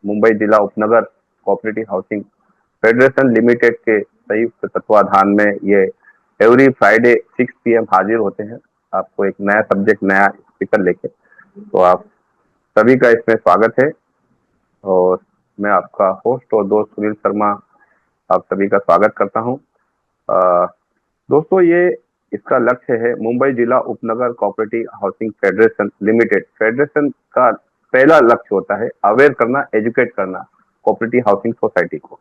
मुंबई जिला उपनगर cooperative housing federation limited के संयुक्त तत्वाधान में ये एवरी फ्राइडे 6 PM हाजिर होते हैं, आपको एक नया सब्जेक्ट, नया स्पीकर लेके। तो आप सभी का इसमें स्वागत है। और मैं आपका होस्ट और दोस्त सुनील शर्मा आप सभी का स्वागत करता हूं। दोस्तों, ये इसका लक्ष्य है मुंबई जिला उपनगर cooperative housing federation limited. Federation का पहला लक्ष्य होता है अवेयर करना, एजुकेट करना कोऑपरेटिव हाउसिंग सोसाइटी को।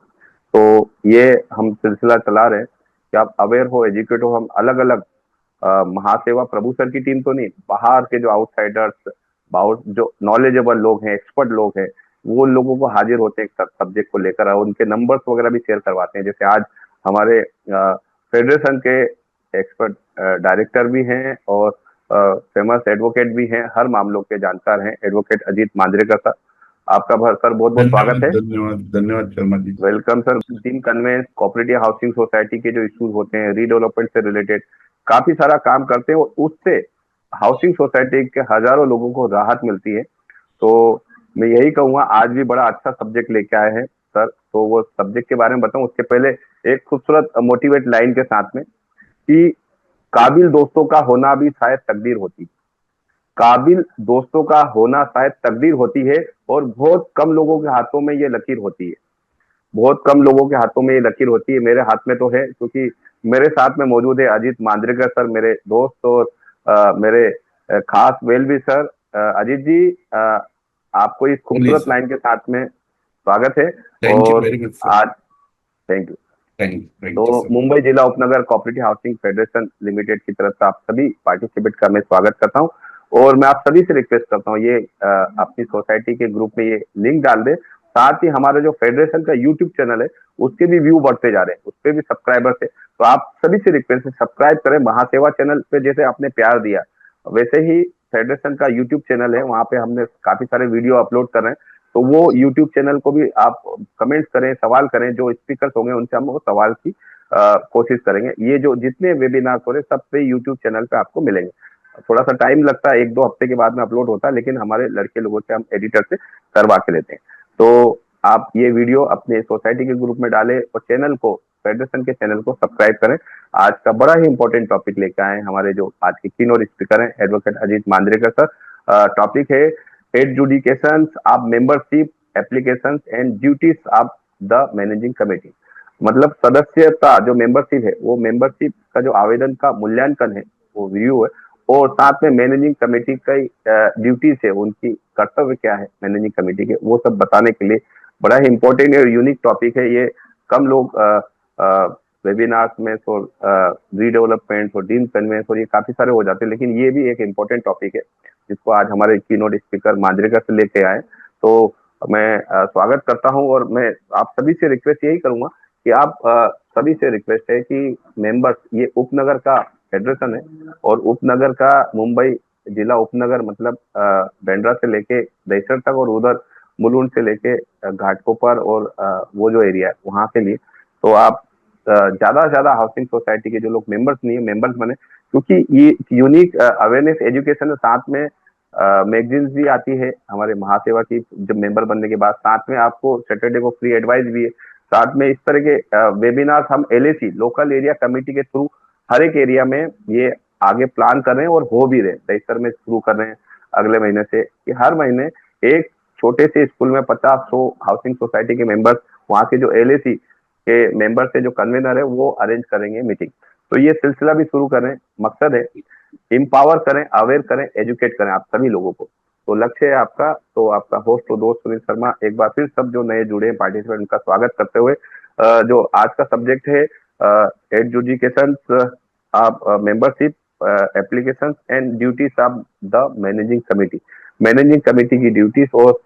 तो ये हम सिलसिला चला रहे हैं कि आप अवेयर हो, एजुकेट हो। हम अलग अलग महासेवा प्रभु सर की टीम तो नहीं, बाहर के जो आउटसाइडर्स, जो नॉलेजेबल लोग हैं, एक्सपर्ट लोग हैं, वो लोगों को हाजिर होते हैं सब्जेक्ट को लेकर, और उनके नंबर्स वगैरह भी शेयर करवाते हैं। जैसे आज हमारे फेडरेशन के एक्सपर्ट डायरेक्टर भी हैं और फेमस एडवोकेट भी हैं, हर मामलों के जानकार हैं, एडवोकेट अजीत मांजरेकर सर। आपका सर बहुत बहुत स्वागत धन्यवाद है। धन्यवाद धन्यवाद Sharma ji. Welcome sir. Team कन्वेंस, कोऑपरेटिव हाउसिंग सोसाइटी के जो इश्यूज होते हैं रीडेवलपमेंट से रिलेटेड, काफी सारा काम करते हैं और उससे हाउसिंग सोसाइटी के हजारों लोगों को राहत मिलती है। तो मैं यही कहूंगा, आज भी बड़ा अच्छा सब्जेक्ट लेके आए हैं सर। तो वो सब्जेक्ट के बारे में बताऊं उसके पहले एक खूबसूरत मोटिवेट लाइन के साथ में कि काबिल दोस्तों का होना भी शायद तकदीर होती है। काबिल दोस्तों का होना शायद तकदीर होती है, और बहुत कम लोगों के हाथों में ये लकीर होती है। बहुत कम लोगों के हाथों में ये लकीर होती है। मेरे हाथ में तो है, क्योंकि मेरे साथ में मौजूद है अजीत मांजरेकर सर, मेरे दोस्त और मेरे खास वेल भी सर। अजीत जी, आपको इस बोलिए खूबसूरत सर। लाइन के साथ में स्वागत है। थैंक यू और वेरी मच सर। आज, थैंक यू। तो थैंक यू सर। मुंबई जिला उपनगर कोऑपरेटिव हाउसिंग फेडरेशन लिमिटेड की तरफ से आप सभी पार्टिसिपेट का मैं स्वागत करता हूं। और मैं आप सभी से रिक्वेस्ट करता हूं, ये अपनी सोसाइटी के ग्रुप में ये लिंक डाल दे। साथ ही हमारा जो फेडरेशन का यूट्यूब चैनल है, उसके भी व्यू बढ़ते जा रहे हैं, उसपे भी सब्सक्राइबर्स है। तो आप सभी से रिक्वेस्ट है, सब्सक्राइब करें। महासेवा चैनल पे जैसे आपने प्यार दिया, वैसे ही फेडरेशन का यूट्यूब चैनल है, वहां पे हमने काफी सारे वीडियो अपलोड कर रहे हैं। तो वो यूट्यूब चैनल को भी आप कमेंट्स करें, सवाल करें। जो स्पीकर्स होंगे उनसे हम वो सवाल की कोशिश करेंगे। ये जो जितने वेबिनार हो रहे सब पे यूट्यूब चैनल पे आपको मिलेंगे। थोड़ा सा टाइम लगता है, 1-2 हफ्ते के बाद में अपलोड होता है, लेकिन हमारे लड़के लोगों से हम एडिटर से करवा के लेते हैं। तो आप ये वीडियो अपने सोसाइटी के ग्रुप में डालें और चैनल को, फेडरेशन के चैनल को सब्सक्राइब करें। आज का बड़ा ही इंपॉर्टेंट टॉपिक लेकर आए हैं हमारे जो आज के कीनोट स्पीकर हैं, advocate Ajit Manjrekar sir. Topic है adjudication of membership application and duties of the managing committee. मतलब सदस्यता जो मेंबरशिप है, वो मेंबरशिप का जो आवेदन का मूल्यांकन है, वो रिव्यू है। और साथ में मैनेजिंग कमेटी की ड्यूटीज है, उनकी कर्तव्य क्या है मैनेजिंग कमेटी के, वो सब बताने के लिए बड़ा ही इंपॉर्टेंट और यूनिक टॉपिक है ये। कम लोग वेबिनार्स में और रीडेवलपमेंट और डीन कन्वेंस और ये काफी सारे हो जाते हैं, लेकिन ये भी एक इम्पोर्टेंट टॉपिक है जिसको आज हमारे कीनोट स्पीकर मांजरेकर से लेके आए। तो मैं स्वागत करता हूं। और मैं आप सभी से रिक्वेस्ट यही करूंगा कि आप सभी से रिक्वेस्ट है कि मेंबर्स, ये उपनगर का फेडरेशन है, और उपनगर का मुंबई जिला उपनगर मतलब बांद्रा से लेके दहिसर तक, और उधर मुलुंड से लेके घाटकोपर और वो जो एरिया है वहां के लिए। तो आप ज्यादा से ज्यादा हाउसिंग सोसाइटी के जो लोग मेंबर्स नहीं है, मेंबर्स बने, क्योंकि ये यूनिक अवेयरनेस एजुकेशन है। साथ में मैगजीन्स भी आती है हमारे महासेवा की, जब मेंबर बनने के बाद साथ में आपको सैटरडे को फ्री एडवाइस भी है। साथ में इस तरह के वेबिनार हम एलएसी, लोकल एरिया कमेटी के थ्रू हर एक एरिया में ये आगे प्लान कर रहे हैं और हो भी रहे। दहिसर में शुरू कर रहे हैं अगले महीने से कि हर महीने एक छोटे से स्कूल में 50-100 हाउसिंग सोसाइटी के मेंबर्स, वहां के जो एलएसी के मेंबर से जो कन्वेनर है, वो अरेंज करेंगे मीटिंग। तो ये सिलसिला भी शुरू करें। मकसद है इम्पावर करें, अवेयर करें, एजुकेट करें आप सभी लोगों को। तो लक्ष्य है आपका। तो आपका होस्ट और दोस्त सुनील शर्मा एक बार फिर सब जो नए जुड़े हैं पार्टिसिपेंट, उनका स्वागत करते हुए जो आज का सब्जेक्ट है adjudication of membership application and duties of the managing committee. Managing committee की ड्यूटीज और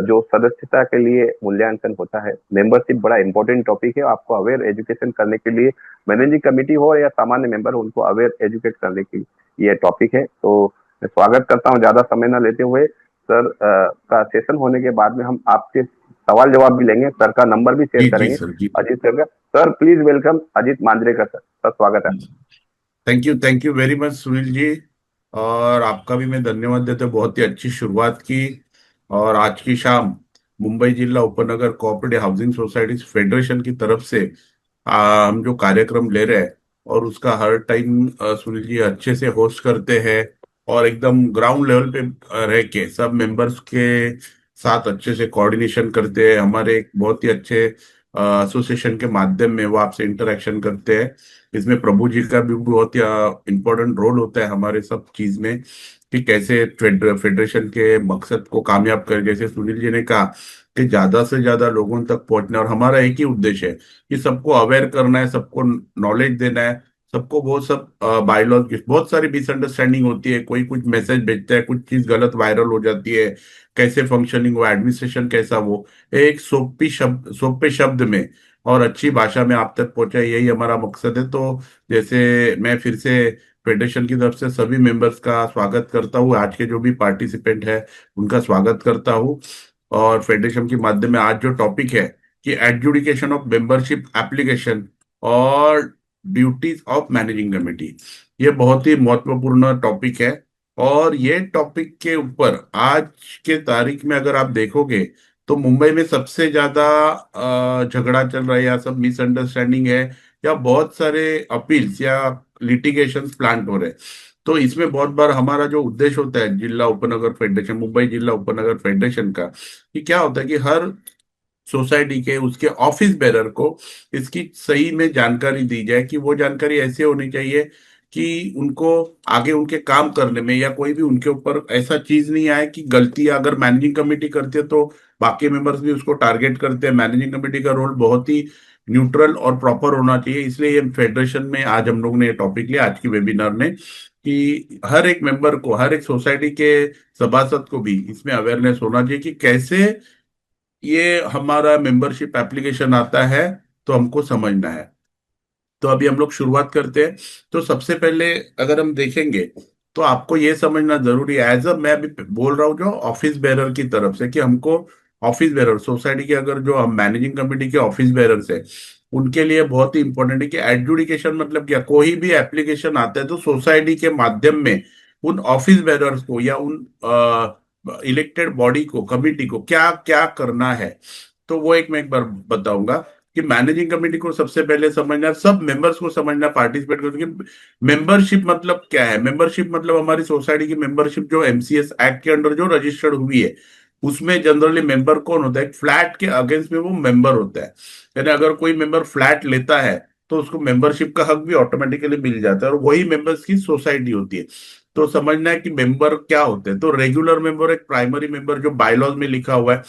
जो सदस्यता के लिए मूल्यांकन होता है। मेंबरशिप बड़ा इंपॉर्टेंट टॉपिक है, आपको अवेयर एजुकेशन करने के लिए, मैनेजिंग कमेटी हो या सामान्य मेंबर हो, उनको अवेयर एजुकेट करने के लिए ये टॉपिक है। तो मैं स्वागत करता हूँ ज्यादा समय ना लेते हुए। सर का सेशन होने के बाद में हम आपके सवाल जवाब भी लेंगे, सर का नंबर भी शेयर जी जी करेंगे सर जी। अजीत सर का। Sir please welcome Ajit Manjrekar sir. Sir स्वागत है। Thank you very much Sunil ji. और आपका भी मैं धन्यवाद देता हूं, बहुत ही अच्छी शुरुआत की। और आज की शाम मुंबई जिला उपनगर कोऑपरेटिव हाउसिंग सोसाइटीज फेडरेशन की तरफ से हम जो कार्यक्रम ले रहे हैं, और उसका हर टाइम सुनील जी अच्छे से होस्ट करते हैं, और एकदम ग्राउंड लेवल पे रह के सब मेंबर्स के साथ अच्छे से कोऑर्डिनेशन करते हैं। हमारे एक बहुत ही अच्छे एसोसिएशन के माध्यम में वो आपसे इंटरेक्शन करते हैं। इसमें प्रभु जी का भी बहुत ही इम्पोर्टेंट रोल होता है हमारे सब चीज में, कि कैसे फेडरेशन के मकसद को कामयाब कर, जैसे सुनील जी ने कहा कि ज्यादा से ज्यादा लोगों तक पहुंचना, और हमारा एक ही उद्देश्य है कि सबको अवेयर करना है, सबको नॉलेज देना है, सबको वो सब बायलॉज की बहुत सारी मिसअंडरस्टैंडिंग होती है, कोई कुछ मैसेज भेजता है, कुछ चीज गलत वायरल हो जाती है, कैसे फंक्शनिंग हो, एडमिनिस्ट्रेशन कैसा हो, एक सोपे शब्द में और अच्छी भाषा में आप तक पहुंचाए, यही हमारा मकसद है। तो जैसे मैं फिर से फेडरेशन की तरफ से सभी मेंबर्स का स्वागत करता हूँ, आज के जो भी पार्टिसिपेंट है उनका स्वागत करता हूँ। और फेडरेशन के माध्यम में आज जो टॉपिक है कि एडजुडिकेशन ऑफ मेंबरशिप एप्लीकेशन और ड्यूटीज ऑफ मैनेजिंग कमेटी, ये बहुत ही महत्वपूर्ण टॉपिक है। और ये टॉपिक के ऊपर आज के तारीख में अगर आप देखोगे तो मुंबई में सबसे ज्यादा झगड़ा चल रहा है, या सब मिसअंडरस्टैंडिंग है, या बहुत सारे अपील्स या लिटिगेशन प्लांट हो रहे हैं। तो इसमें बहुत बार हमारा जो उद्देश्य होता है जिला उपनगर फेडरेशन, मुंबई जिला उपनगर फेडरेशन का, कि क्या होता है कि हर सोसाइटी के उसके ऑफिस बेरर को इसकी सही में जानकारी दी जाए, कि वो जानकारी ऐसे होनी चाहिए कि उनको आगे उनके काम करने में या कोई भी उनके ऊपर ऐसा चीज नहीं आए कि गलती अगर मैनेजिंग कमेटी करती है तो बाकी मेंबर्स भी उसको टारगेट करते हैं। मैनेजिंग कमेटी का रोल बहुत ही न्यूट्रल और प्रॉपर होना चाहिए। इसलिए ये फेडरेशन में आज हम लोग ने ये टॉपिक लिया आज की वेबिनार में, कि हर एक मेंबर को, हर एक सोसाइटी के सभासद को भी इसमें अवेयरनेस होना चाहिए कि कैसे ये हमारा मेंबरशिप एप्लीकेशन आता है, तो हमको समझना है। तो अभी हम लोग शुरुआत करते हैं। तो सबसे पहले अगर हम देखेंगे तो आपको ये समझना जरूरी है, एज अ मैं अभी बोल रहा हूँ जो ऑफिस बेरर की तरफ से, कि हमको ऑफिस बेरर सोसाइटी के, अगर जो हम मैनेजिंग कमेटी के ऑफिस बेरर है उनके लिए बहुत ही इंपॉर्टेंट है कि एडजुडिकेशन मतलब क्या, कोई भी एप्लीकेशन आता है तो सोसाइटी के माध्यम में उन ऑफिस बेरर्स को या उन इलेक्टेड बॉडी को, कमिटी को क्या क्या करना है। तो वो एक मैं एक बार बताऊंगा कि मैनेजिंग कमेटी को सबसे पहले समझना, सब मेंबर्स को समझना, पार्टिसिपेट करना कि मेंबरशिप मतलब क्या है। मेंबरशिप मतलब हमारी सोसाइटी की मेंबरशिप जो एमसीएस एक्ट के अंडर जो रजिस्टर्ड हुई है, उसमें जनरली मेंबर कौन होता है, एक फ्लैट के अगेंस्ट में वो मेंबर होता है। यानी अगर कोई मेंबर फ्लैट लेता है तो उसको मेंबरशिप का हक भी ऑटोमेटिकली मिल जाता है, और वही मेंबर्स की सोसाइटी होती है। तो समझना है कि मेंबर क्या होते हैं। तो रेगुलर मेंबर, एक प्राइमरी मेंबर जो बायलॉज में लिखा हुआ है,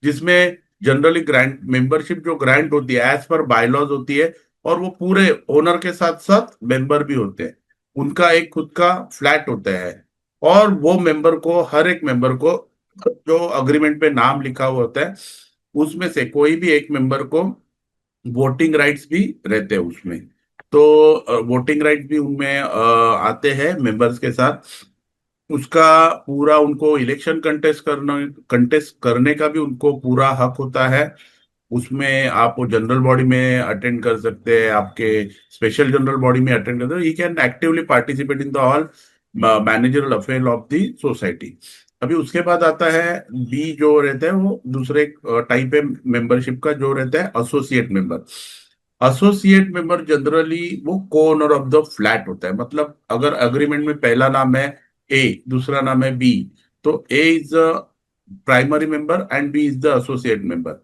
जिसमें जनरली ग्रांट मेंबरशिप जो ग्रांट होती है एज पर बायलॉज होती है, और वो पूरे ओनर के साथ साथ मेंबर भी होते हैं, उनका एक खुद का फ्लैट होता है। और वो मेंबर को, हर एक मेंबर को जो अग्रीमेंट पे नाम लिखा हुआ होता है उसमें से कोई भी एक मेंबर को वोटिंग राइट्स भी रहते हैं उसमें। तो वोटिंग राइट भी उनमें आते हैं मेंबर्स के साथ। उसका पूरा उनको इलेक्शन कंटेस्ट करने का भी उनको पूरा हक होता है। उसमें आप जनरल बॉडी में अटेंड कर सकते हैं, आपके स्पेशल जनरल बॉडी में अटेंड कर सकते हैं। He can actively participate in the all managerial affair of the society. अभी उसके बाद आता है बी, जो रहता है वो दूसरे टाइप है मेंबरशिप का, जो रहता है associate member. Associate member generally वो को ओनर ऑफ द फ्लैट होता है। मतलब अगर अग्रीमेंट में पहला नाम है ए, दूसरा नाम है बी, तो A is primary member and B is the associate member.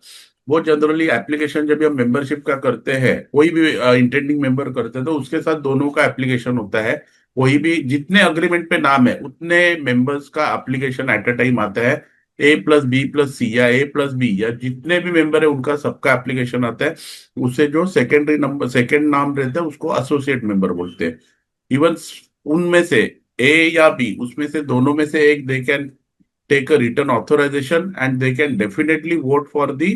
वो जनरली एप्लीकेशन जब हम मेंबरशिप का करते हैं, कोई भी इंटेंडिंग मेंबर करते हैं, तो उसके साथ दोनों का एप्लीकेशन होता है। कोई भी जितने अग्रीमेंट पे नाम है उतने मेंबर्स का एप्लीकेशन एट अ टाइम आता है। ए प्लस बी प्लस सी या ए प्लस बी, या जितने भी मेंबर है उनका सबका एप्लीकेशन आता है। उसे जो सेकेंडरी नंबर, सेकेंड नाम रहता है उसको एसोसिएट मेंबर बोलते हैं। इवन उनमें से ए या बी, उसमें से दोनों में से एक, they can take a written authorization and they can definitely vote for the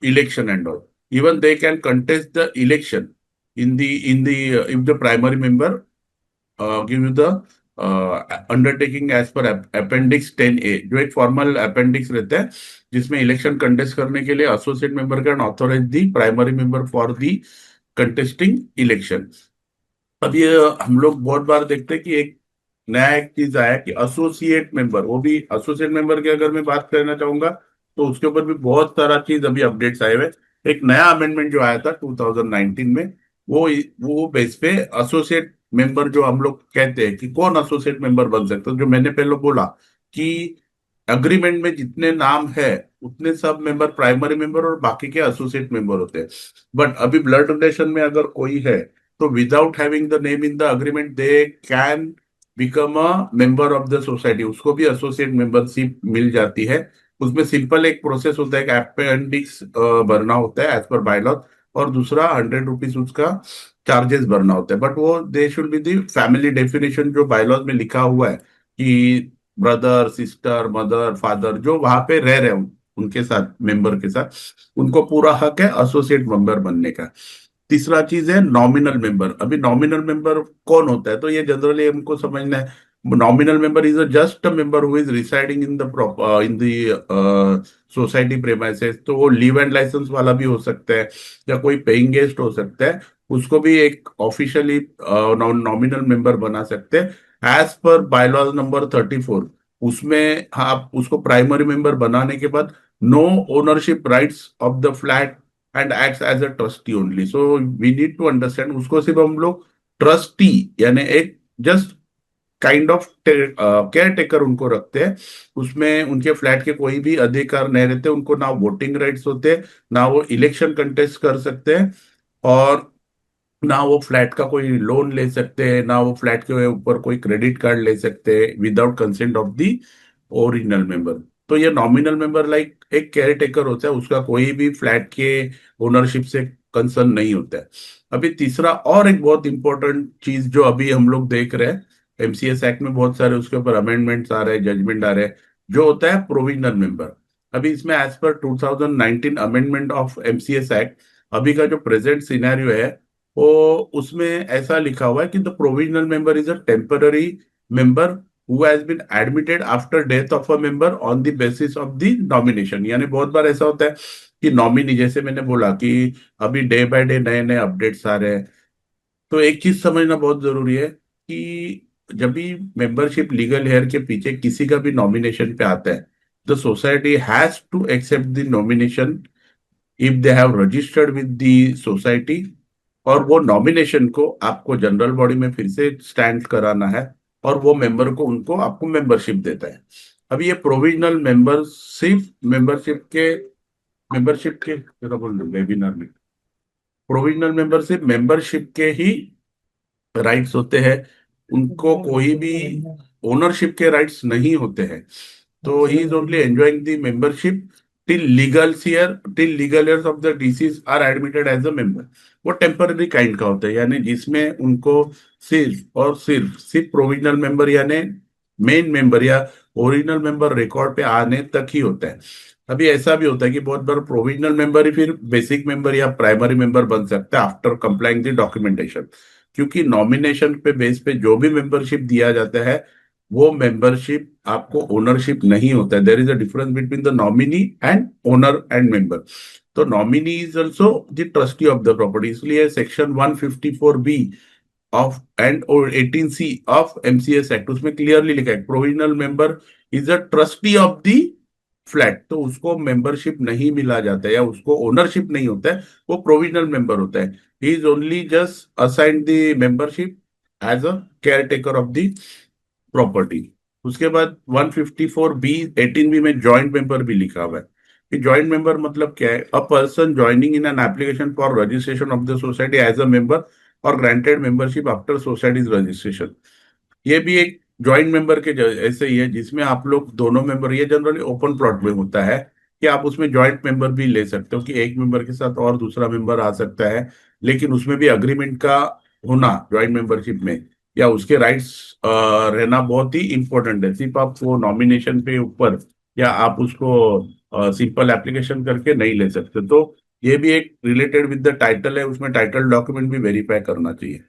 election and all. Even they can contest the election in the if the primary member give you the undertaking as per appendix 10A, जो एक formal appendix रहता है जिसमें election contest करने के लिए associate member can authorise the primary member for the contesting election. अब ये हम लोग बहुत बार देखते हैं कि एक नया एक चीज आया कि एसोसिएट मेंबर, वो भी एसोसिएट मेंबर की अगर मैं बात करना चाहूंगा तो उसके ऊपर भी बहुत सारा चीज अभी अपडेट्स आए हुए। एक नया अमेंडमेंट जो आया था 2019 में, वो वो बेस पे एसोसिएट मेंबर जो हम लोग कहते हैं कि कौन एसोसिएट मेंबर बन सकता है, जो मैंने पहले बोला कि अग्रीमेंट में जितने नाम है उतने सब मेंबर प्राइमरी मेंबर और बाकी के एसोसिएट मेंबर होते हैं। बट अभी ब्लड रिलेशन में अगर कोई है तो without having the name in the agreement they can become a member of the society, उसको भी एसोसिएट मेंबरशिप मिल जाती है। उसमें सिंपल एक प्रोसेस होता है कि अपेंडिक्स भरना होता है एज पर बायलॉ, और दूसरा 100 रुपीज उसका चार्जेस भरना होता है। बट वो they should be the family definition जो बायलॉज में लिखा हुआ है कि ब्रदर सिस्टर मदर फादर जो वहां पे रह रहे हैं उनके साथ मेंबर के साथ, उनको पूरा हक है एसोसिएट मेंबर बनने का। तीसरा चीज है नॉमिनल मेंबर। अभी नॉमिनल मेंबर कौन होता है, तो ये जनरली हमको समझना है। Nominal member is just a member who is residing in the society premises. तो वो लीव एंड लाइसेंस वाला भी हो सकता है या कोई पेइंग गेस्ट हो सकता है, उसको भी एक ऑफिशियली नॉमिनल मेंबर बना सकते हैं एज पर बायलॉ नंबर 34। उसमें आप उसको प्राइमरी मेंबर बनाने के बाद no ownership rights of the flat and acts as a trustee only. So we need to understand उसको सिर्फ हम लोग ट्रस्टी यानी एक just kind of caretaker उनको रखते हैं। उसमें उनके फ्लैट के कोई भी अधिकार नहीं रहते, उनको ना वोटिंग राइट्स होते, ना वो इलेक्शन कंटेस्ट कर सकते हैं, और ना वो फ्लैट का कोई लोन ले सकते हैं, ना वो फ्लैट के ऊपर कोई क्रेडिट कार्ड ले सकते हैं without consent of the original member. तो ये नॉमिनल मेंबर लाइक एक केयर टेकर होता है, उसका कोई भी फ्लैट के ओनरशिप से कंसर्न नहीं होता है। अभी तीसरा और एक बहुत इंपॉर्टेंट चीज जो अभी हम लोग देख रहे हैं, एमसीएस एक्ट में बहुत सारे उसके ऊपर अमेंडमेंट्स आ रहे हैं, जजमेंट आ रहे हैं, जो होता है प्रोविजनल मेंबर। अभी इसमें as per 2019 amendment of MCS act, अभी का जो प्रेजेंट सिनेरियो है वो उसमें ऐसा लिखा हुआ है कि the provisional member is a temporary member who has been admitted after death of a member on the basis of the nomination. यानी बहुत बार ऐसा होता है कि नॉमिनी, जैसे मैंने बोला कि अभी डे बाय डे नए नए अपडेट्स आ रहे हैं, तो एक चीज समझना बहुत जरूरी है कि जब भी मेंबरशिप लीगल हेयर के पीछे किसी का भी नॉमिनेशन पे आता है, the society has to accept the nomination if they have registered with the society. और वो नॉमिनेशन को आपको जनरल बॉडी में फिर से स्टैंड कराना है, और वो मेंबर को उनको आपको मेंबरशिप देता है। अभी ये प्रोविजनल मेंबरशिप के जरा बोल वेबिनार में प्रोविजनल मेंबरशिप मेंबरशिप के ही राइट्स होते हैं, उनको कोई भी ओनरशिप के राइट्स नहीं होते हैं। तो he is only enjoying the membership till legal heirs of the deceased are admitted as a member. वो टेम्पररी काइंड का होता है, यानी जिसमें उनको सिर्फ प्रोविजनल मेंबर यानी मेन मेंबर या ओरिजिनल मेंबर रिकॉर्ड पे आने तक ही होता है। अभी ऐसा भी होता है कि बहुत बार प्रोविजनल मेंबर ही फिर बेसिक मेंबर या प्राइमरी मेंबर बन सकता है आफ्टर कंप्लाइंग द डॉक्यूमेंटेशन। क्योंकि नॉमिनेशन पे बेस पे जो भी मेंबरशिप दिया जाता है वो मेंबरशिप आपको ओनरशिप नहीं होता है। There is a difference between the nominee and owner and member. तो nominee is also the trustee of the property, इसलिए सेक्शन 154 बी ऑफ एंड और 18 सी ऑफ एमसीएस एक्ट उसमें क्लियरली लिखा है provisional member is a trustee of the flat. तो उसको membership नहीं मिला जाता है या उसको ओनरशिप नहीं होता है, वो प्रोविजनल मेंबर होता है। He is only just assigned the membership as a caretaker of the property. उसके बाद 154 बी 18 बी में जॉइंट मेंबर भी लिखा हुआ है कि जॉइंट मेंबर मतलब क्या है, a person joining in an application for registration of the society as a member और granted membership after society's registration. ये भी एक ज्वाइंट मेंबर के ऐसे ही है, जिसमें आप लोग दोनों मेंबर, ये जनरली ओपन प्लॉट में होता है कि आप उसमें ज्वाइंट मेंबर भी ले सकते हो कि एक मेंबर के साथ और दूसरा मेंबर आ सकता है, लेकिन उसमें भी अग्रीमेंट का होना ज्वाइंट मेंबरशिप में या उसके राइट्स रहना बहुत ही इंपॉर्टेंट है। सिर्फ आप वो नॉमिनेशन पे ऊपर या आप उसको सिंपल एप्लीकेशन करके नहीं ले सकते। तो ये भी एक रिलेटेड विद द टाइटल है, उसमें टाइटल डॉक्यूमेंट भी वेरीफाई करना चाहिए।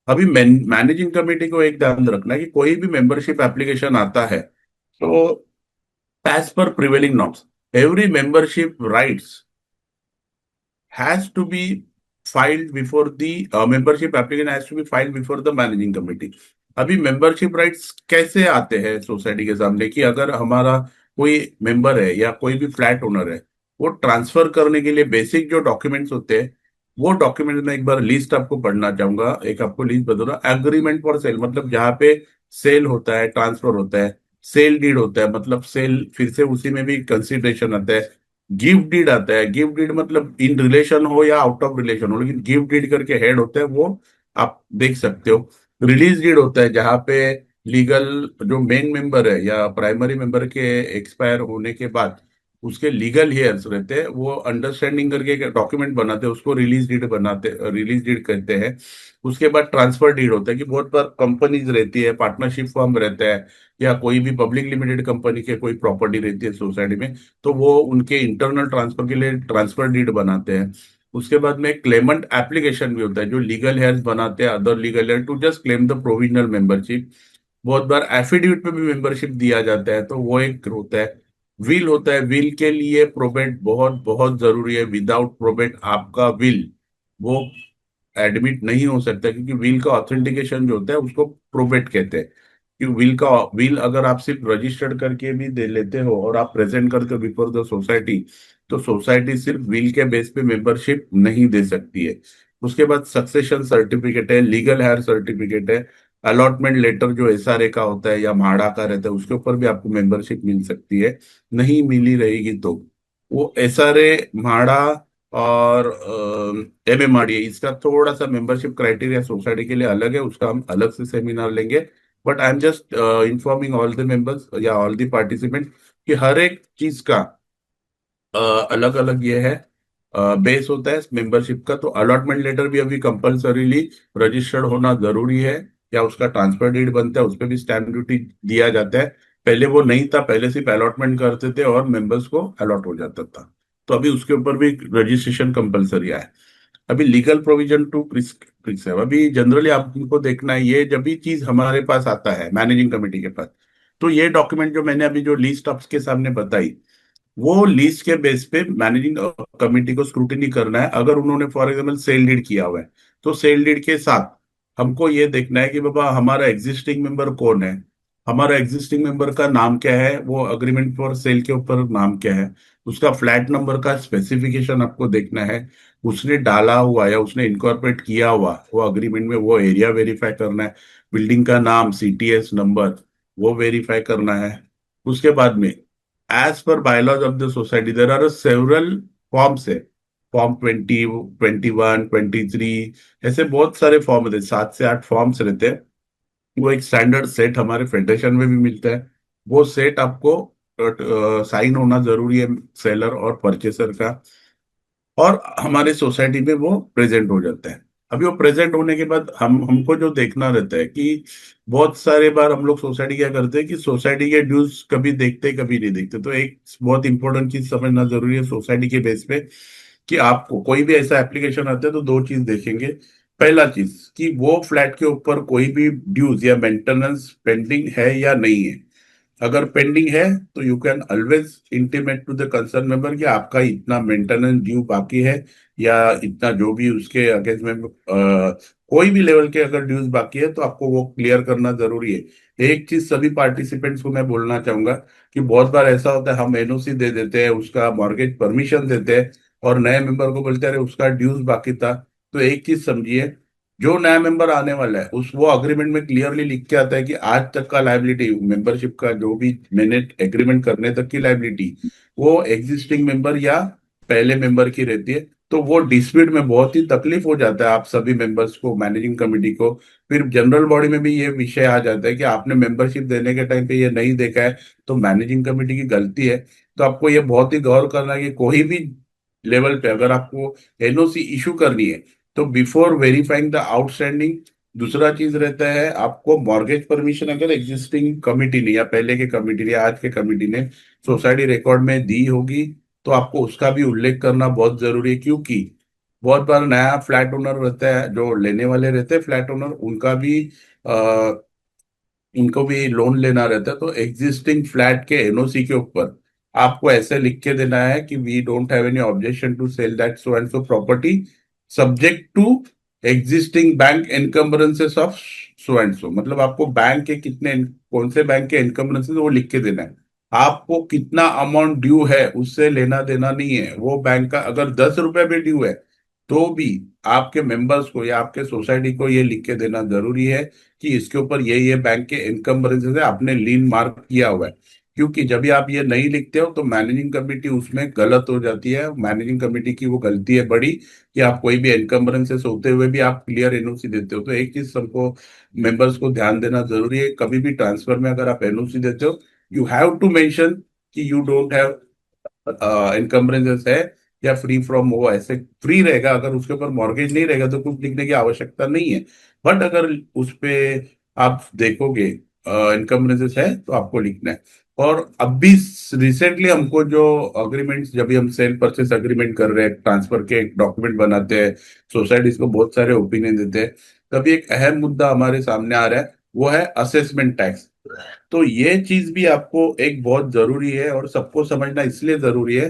अभी मैनेजिंग कमेटी को एक ध्यान रखना है कि कोई भी मेंबरशिप एप्लीकेशन आता है तो as per prevailing norms every membership rights has to be filed before the membership application has to be filed before the managing committee। अभी मेंबरशिप राइट्स कैसे आते हैं सोसाइटी के सामने कि अगर हमारा कोई मेंबर है या कोई भी फ्लैट ओनर है, वो ट्रांसफर करने के लिए बेसिक जो डॉक्यूमेंट्स होते हैं, वो डॉक्यूमेंट में एक बार लिस्ट आपको पढ़ना चाहूंगा। एक आपको लिस्ट बता दूंगा। एग्रीमेंट फॉर सेल मतलब जहाँ पे सेल होता है, ट्रांसफर होता है। सेल डीड होता है मतलब सेल, फिर से उसी में भी कंसिडरेशन आता है। गिफ्ट डीड आता है। गिफ्ट डीड मतलब इन रिलेशन हो या आउट ऑफ रिलेशन हो, लेकिन गिफ्ट डीड करके हेड होता है, वो आप देख सकते हो। रिलीज डीड होता है जहाँ पे लीगल जो मेन मेंबर है या प्राइमरी मेंबर के एक्सपायर होने के बाद उसके लीगल हेयर्स रहते हैं, वो अंडरस्टैंडिंग करके एक डॉक्यूमेंट बनाते हैं, उसको रिलीज डीड कहते हैं। उसके बाद ट्रांसफर डीड होता है कि बहुत बार कंपनीज रहती है, पार्टनरशिप फर्म रहता है, या कोई भी पब्लिक लिमिटेड कंपनी के कोई प्रॉपर्टी रहती है सोसाइटी में, तो वो उनके इंटरनल ट्रांसफर के लिए ट्रांसफर डीड बनाते हैं। उसके बाद में क्लेमेंट एप्लीकेशन भी होता है, जो लीगल हेयर्स बनाते हैं other legal heir to just claim the provisional membership. बहुत बार एफिडेविट पे भी मेंबरशिप दिया जाता है, तो वो एक होता है। विल होता है। विल के लिए प्रोबेट बहुत बहुत जरूरी है। विदाउट प्रोबेट आपका विल वो एडमिट नहीं हो सकता, क्योंकि विल का ऑथेंटिकेशन जो होता है उसको प्रोबेट कहते हैं। कि विल अगर आप सिर्फ रजिस्टर्ड करके भी दे लेते हो और आप प्रेजेंट करते हो बिफोर द सोसाइटी, तो सोसाइटी सिर्फ विल के बेस पे मेंबरशिप नहीं दे सकती है। उसके बाद सक्सेशन सर्टिफिकेट है, लीगल हायर सर्टिफिकेट है, अलॉटमेंट लेटर जो एसआरए का होता है या म्हाडा का रहता है, उसके ऊपर भी आपको मेंबरशिप मिल सकती है। नहीं मिली रहेगी तो वो एसआरए, म्हाडा और एमएमआरडीए, इसका थोड़ा सा मेंबरशिप क्राइटेरिया सोसाइटी के लिए अलग है, उसका हम अलग से सेमिनार लेंगे। But I am just informing all the members या ऑल द पार्टिसिपेंट कि हर एक चीज का अलग अलग ये है बेस होता है मेंबरशिप का। तो अलॉटमेंट लेटर भी अभी कंपलसरीली रजिस्टर्ड होना जरूरी है, या उसका ट्रांसफर डीड बनता है, उस पर भी स्टैंप ड्यूटी दिया जाता है। पहले वो नहीं था, पहले सिर्फ अलॉटमेंट करते थे और मेंबर्स को अलॉट हो जाता था। तो अभी उसके ऊपर भी रजिस्ट्रेशन कंपलसरी है। अभी लीगल प्रोविजन टू प्रिस्क्राइब, अभी जनरली आपको देखना है, ये जब भी चीज हमारे पास आता है मैनेजिंग कमेटी के पास, तो ये डॉक्यूमेंट जो मैंने अभी जो लिस्ट आपके सामने बताई, वो लीज के बेस पे मैनेजिंग कमेटी को स्क्रूटिनी करना है। अगर उन्होंने फॉर एग्जाम्पल सेल डीड किया हुआ है, तो सेल डीड के साथ हमको ये देखना है कि बाबा हमारा एग्जिस्टिंग मेंबर कौन है, हमारा एग्जिस्टिंग मेंबर का नाम क्या है, वो अग्रीमेंट फॉर सेल के ऊपर नाम क्या है, उसका फ्लैट नंबर का स्पेसिफिकेशन आपको देखना है, उसने डाला हुआ या उसने इनकॉर्पोरेट किया हुआ वो अग्रीमेंट में, वो एरिया वेरीफाई करना है, बिल्डिंग का नाम, सीटीएस नंबर, वो वेरीफाई करना है। उसके बाद में as per bylaws of the society there are several forms है। फॉर्म 20, 21, 23, ऐसे बहुत सारे फॉर्म रहते हैं, 7 से 8 फॉर्म्स रहते हैं। वो एक स्टैंडर्ड सेट हमारे फेडरेशन में भी मिलता है। वो सेट आपको साइन होना जरूरी है, सेलर और परचेसर का, और हमारे सोसाइटी में वो प्रेजेंट हो जाता है। अभी वो प्रेजेंट होने के बाद हमको जो देखना रहता है कि बहुत सारे बार हम लोग सोसाइटी क्या करते हैं कि सोसाइटी के ड्यूज कभी देखते कभी नहीं देखते। तो एक बहुत इंपॉर्टेंट चीज समझना जरूरी है सोसाइटी के बेस पे, कि आपको कोई भी ऐसा एप्लीकेशन आता है तो दो चीज देखेंगे। पहला चीज कि वो फ्लैट के ऊपर कोई भी ड्यूज या मेंटेनेंस पेंडिंग है या नहीं है। अगर पेंडिंग है तो you can always intimate to the concern member कि आपका इतना मेंटेनेंस ड्यू बाकी है, या इतना जो भी उसके अगेंस्ट में कोई भी लेवल के अगर ड्यूज बाकी है तो आपको वो क्लियर करना जरूरी है। एक चीज सभी पार्टिसिपेंट्स को मैं बोलना चाहूंगा कि बहुत बार ऐसा होता है हम एनओसी दे देते हैं, उसका मॉर्गेज परमिशन देते हैं, और नए मेंबर को बोलते हैं अरे उसका ड्यूज बाकी था। तो एक चीज समझिए, जो नया मेंबर आने वाला है उस वो अग्रीमेंट में क्लियरली लिख के आता है कि आज तक का लाइबिलिटी मेंबरशिप का जो भी मैंने एग्रीमेंट करने तक की लाइबिलिटी वो एग्जिस्टिंग मेंबर या पहले मेंबर की रहती है। तो वो डिस्प्यूट में बहुत ही तकलीफ हो जाता है आप सभी मेंबर्स को, मैनेजिंग कमेटी को। फिर जनरल बॉडी में भी ये विषय आ जाता है कि आपने मेंबरशिप देने के टाइम पे ये नहीं देखा है, तो मैनेजिंग कमेटी की गलती है। तो आपको ये बहुत ही गौर करना है कि कोई भी लेवल पे अगर आपको एनओसी इशू करनी है, तो बिफोर वेरीफाइंग द आउटस्टैंडिंग, दूसरा चीज रहता है आपको मॉर्गेज परमिशन अगर एग्जिस्टिंग कमिटी ने या पहले के कमिटी ने, आज के कमिटी ने सोसाइटी रिकॉर्ड में दी होगी, तो आपको उसका भी उल्लेख करना बहुत जरूरी है। क्योंकि बहुत बार नया फ्लैट ओनर रहता है, जो लेने वाले रहते हैं फ्लैट ओनर, उनका भी इनको भी लोन लेना रहता है। तो एग्जिस्टिंग फ्लैट के एनओसी के ऊपर आपको ऐसे लिख के देना है कि we don't have any objection to sell that so and so property subject to existing bank encumbrances of so and so. मतलब आपको बैंक के कितने, कौन से बैंक के एनकम्बरेंसेस वो लिख के देना है। आपको कितना अमाउंट ड्यू है उससे लेना देना नहीं है। वो बैंक का अगर 10 रुपए भी ड्यू है तो भी आपके मेंबर्स को या आपके सोसाइटी को ये लिख के देना जरूरी है कि इसके ऊपर ये बैंक के इनकम्बरेंसेस है, आपने लीन मार्क किया हुआ है। क्योंकि जब भी आप ये नहीं लिखते हो तो मैनेजिंग कमेटी उसमें गलत हो जाती है। मैनेजिंग कमेटी की वो गलती है बड़ी कि आप कोई भी इनकम्बरेंसेस होते हुए भी आप क्लियर एनओसी देते हो। तो एक चीज सबको मेंबर्स को ध्यान देना जरूरी है, कभी भी ट्रांसफर में अगर आप एनओसी देते हो यू हैव टू मेंशन कि यू डोंट हैव इनकम्बरेंसेस है या फ्री फ्रॉम, वो ऐसे फ्री रहेगा। अगर उसके ऊपर मॉर्गेज नहीं रहेगा तो कुछ लिखने की आवश्यकता नहीं है। बट अगर उस पे आप देखोगे इनकम्बरेंसेस है तो आपको लिखना है। और अभी रिसेंटली हमको जो अग्रीमेंट्स, जब भी हम सेल परचेस अग्रीमेंट कर रहे हैं, ट्रांसफर के डॉक्यूमेंट बनाते हैं, सोसाइटीज को बहुत सारे ओपिनियन देते हैं, तभी एक अहम मुद्दा हमारे सामने आ रहा है, वो है असेसमेंट टैक्स। तो ये चीज भी आपको एक बहुत जरूरी है और सबको समझना इसलिए जरूरी है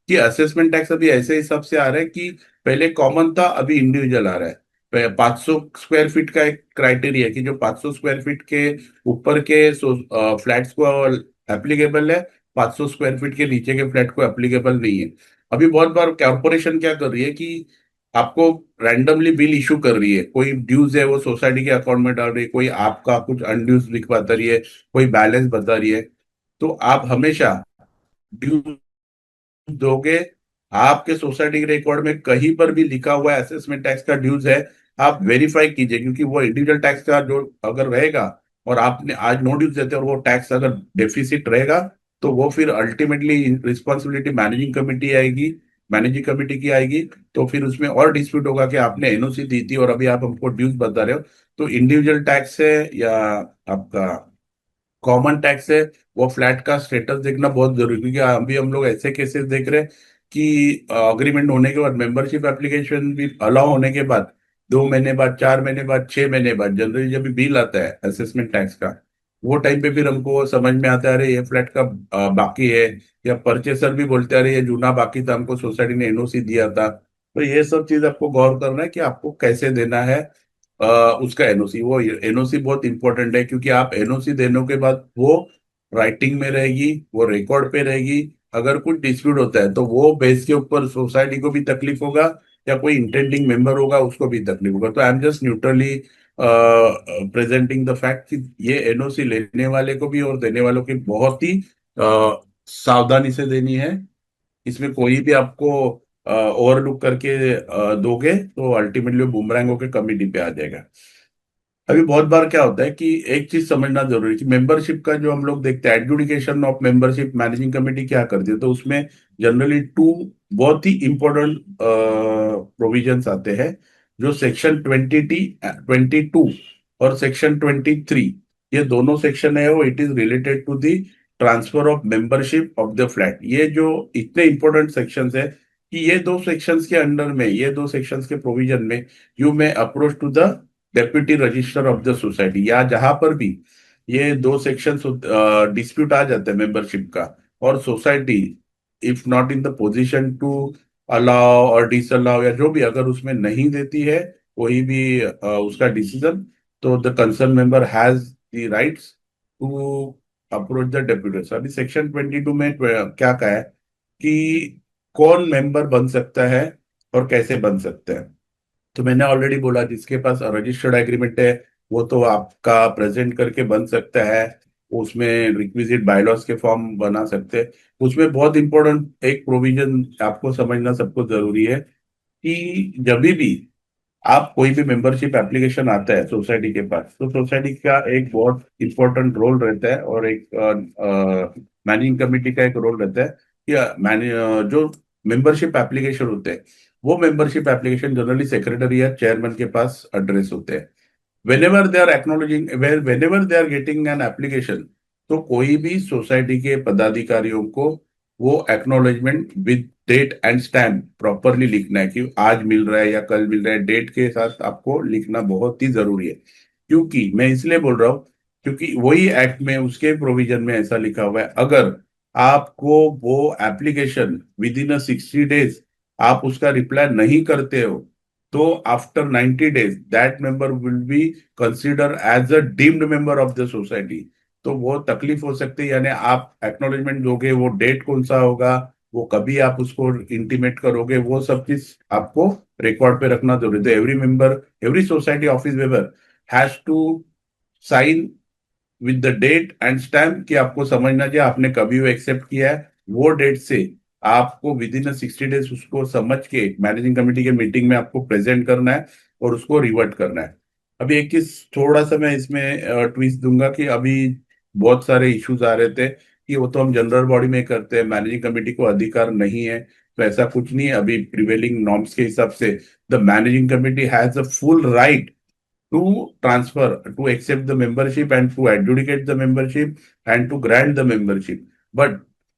कि असेसमेंट टैक्स अभी ऐसे हिसाब से आ रहा है कि पहले कॉमन था, अभी इंडिविजुअल आ रहा है। 500 स्क्वायर फीट का एक क्राइटेरिया है कि जो 500 स्क्वायर फीट के ऊपर के फ्लैट्स को एप्लीकेबल है, 500 स्क्वायर फीट के नीचे के फ्लैट को एप्लीकेबल नहीं है। अभी बहुत बार कॉर्पोरेशन क्या कर रही है कि आपको रैंडमली बिल इशू कर रही है, कोई ड्यूज है वो सोसाइटी के अकाउंट में डाल रही है, कोई आपका कुछ अनड्यूज लिखवा रही है, कोई बैलेंस बता रही है। तो आप हमेशा ड्यूज दोगे, आपके सोसाइटी के रिकॉर्ड में कहीं पर भी लिखा हुआ है असेसमेंट टैक्स का ड्यूज है, आप वेरीफाई कीजिए। क्योंकि वो इंडिविजुअल टैक्स का जो अगर रहेगा और आपने आज नो ड्यूज देते और वो टैक्स अगर डेफिसिट रहेगा तो वो फिर अल्टीमेटली रिस्पॉन्सिबिलिटी मैनेजिंग कमेटी आएगी, मैनेजिंग कमेटी की आएगी। तो फिर उसमें और डिस्प्यूट होगा कि आपने एनओसी दी थी और अभी आप हमको ड्यूज बता रहे हो। तो इंडिविजुअल टैक्स है या आपका कॉमन टैक्स है, वो फ्लैट का स्टेटस देखना बहुत जरूरी है। क्योंकि अभी हम लोग ऐसे केसेस देख रहे हैं कि अग्रीमेंट होने के बाद, मेंबरशिप एप्लीकेशन भी अलाउ होने के बाद, 2 महीने बाद, 4 महीने बाद, 6 महीने बाद जनरली जब भी बिल आता है असेसमेंट टैक्स का, वो टाइम पे फिर हमको समझ में आता है अरे ये फ्लैट का बाकी है। या परचेसर भी बोलते हैं अरे ये जूना बाकी था, हमको सोसाइटी ने एनओसी दिया था। तो ये सब चीज आपको गौर करना है कि आपको कैसे देना है अ, उसका एनओसी। वो एनओसी बहुत इंपॉर्टेंट है क्योंकि आप एनओसी देने के बाद वो राइटिंग में रहेगी, वो रिकॉर्ड पे रहेगी। अगर कुछ डिस्प्यूट होता है तो वो बेस के ऊपर सोसाइटी को भी तकलीफ होगा या कोई इंटेंडिंग मेंबर होगा उसको भी तकलीफ होगा। तो I am just neutrally presenting the fact कि ये एनओसी लेने वाले को भी और देने वालों की बहुत ही सावधानी से देनी है। इसमें कोई भी आपको ओवरलुक करके दोगे तो अल्टीमेटली बुमरैंग होकर कमिटी पे आ जाएगा। अभी बहुत बार क्या होता है कि एक चीज समझना जरूरी है कि मेंबरशिप का जो हम लोग देखते हैं, adjudication of membership managing committee क्या करती है, तो उसमें जनरली टू बहुत ही इंपॉर्टेंट प्रोविजंस आते हैं। जो सेक्शन 22 और सेक्शन 23, ये दोनों सेक्शन है वो it is related to the transfer of membership of the flat. ये जो इतने इंपॉर्टेंट सेक्शंस है कि ये दो सेक्शंस के अंडर में, ये दो सेक्शंस के प्रोविजन में you may approach to the deputy registrar of the society, या जहां पर भी ये दो सेक्शन डिस्प्यूट आ जाते हैं मेंबरशिप का, और society if not in the position to allow और डिसअलाउ या जो भी अगर उसमें नहीं देती है कोई भी उसका डिसीजन, तो the concern member has the rights to approach the deputy. अभी सेक्शन 22 में क्या कहा है कि कौन मेंबर बन सकता है और कैसे बन सकता है। तो मैंने ऑलरेडी बोला जिसके पास रजिस्टर्ड एग्रीमेंट है वो तो आपका प्रेजेंट करके बन सकता है, उसमें रिक्विजिट बायलॉज के फॉर्म बना सकते हैं। उसमें बहुत इंपॉर्टेंट एक प्रोविजन आपको समझना सबको जरूरी है कि जब भी आप कोई भी मेंबरशिप एप्लीकेशन आता है सोसाइटी के पास, तो सोसाइटी का एक बहुत इंपॉर्टेंट रोल रहता है और एक मैनेजिंग कमेटी का एक रोल रहता है कि जो मेंबरशिप एप्लीकेशन होते हैं वो मेंबरशिप एप्लीकेशन जनरली सेक्रेटरी या चेयरमैन के पास एड्रेस होते हैं। Whenever they are acknowledging, whenever they are getting an application, तो कोई भी सोसाइटी के पदाधिकारियों को वो acknowledgement with date and stamp properly लिखना है कि आज मिल रहा है या कल मिल रहा है, डेट के साथ आपको लिखना बहुत ही जरूरी है। क्योंकि मैं इसलिए बोल रहा हूँ क्योंकि वही एक्ट में उसके प्रोविजन में ऐसा लिखा हुआ है, अगर आपको वो एप्लीकेशन विद इन 60 डेज आप उसका रिप्लाई नहीं करते हो, तो after 90 days that member will be consider as a deemed member of the society. तो वो तकलीफ हो सकती है। यानी आप एक्नॉलेजमेंट दोगे, वो डेट कौन सा होगा, वो कभी आप उसको इंटीमेट करोगे, वो सब चीज आपको रिकॉर्ड पे रखना जरूरी है। तो every member, every society office member has to sign with the date and stamp, कि आपको समझना चाहिए आपने कभी वो एक्सेप्ट किया है। वो डेट से आपको विद इन 60 डेज उसको समझ के मैनेजिंग कमेटी के मीटिंग में आपको प्रेजेंट करना है और उसको रिवर्ट करना है। अभी एक चीज थोड़ा सा मैं इसमें ट्विस्ट दूंगा कि अभी बहुत सारे इश्यूज आ रहे थे कि वो तो हम जनरल बॉडी में करते हैं, मैनेजिंग कमेटी को अधिकार नहीं है। तो ऐसा कुछ नहीं है। अभी प्रिवेलिंग नॉर्म्स के हिसाब से the managing committee has a full right to transfer, to accept the membership and to adjudicate the membership and to grant the membership. But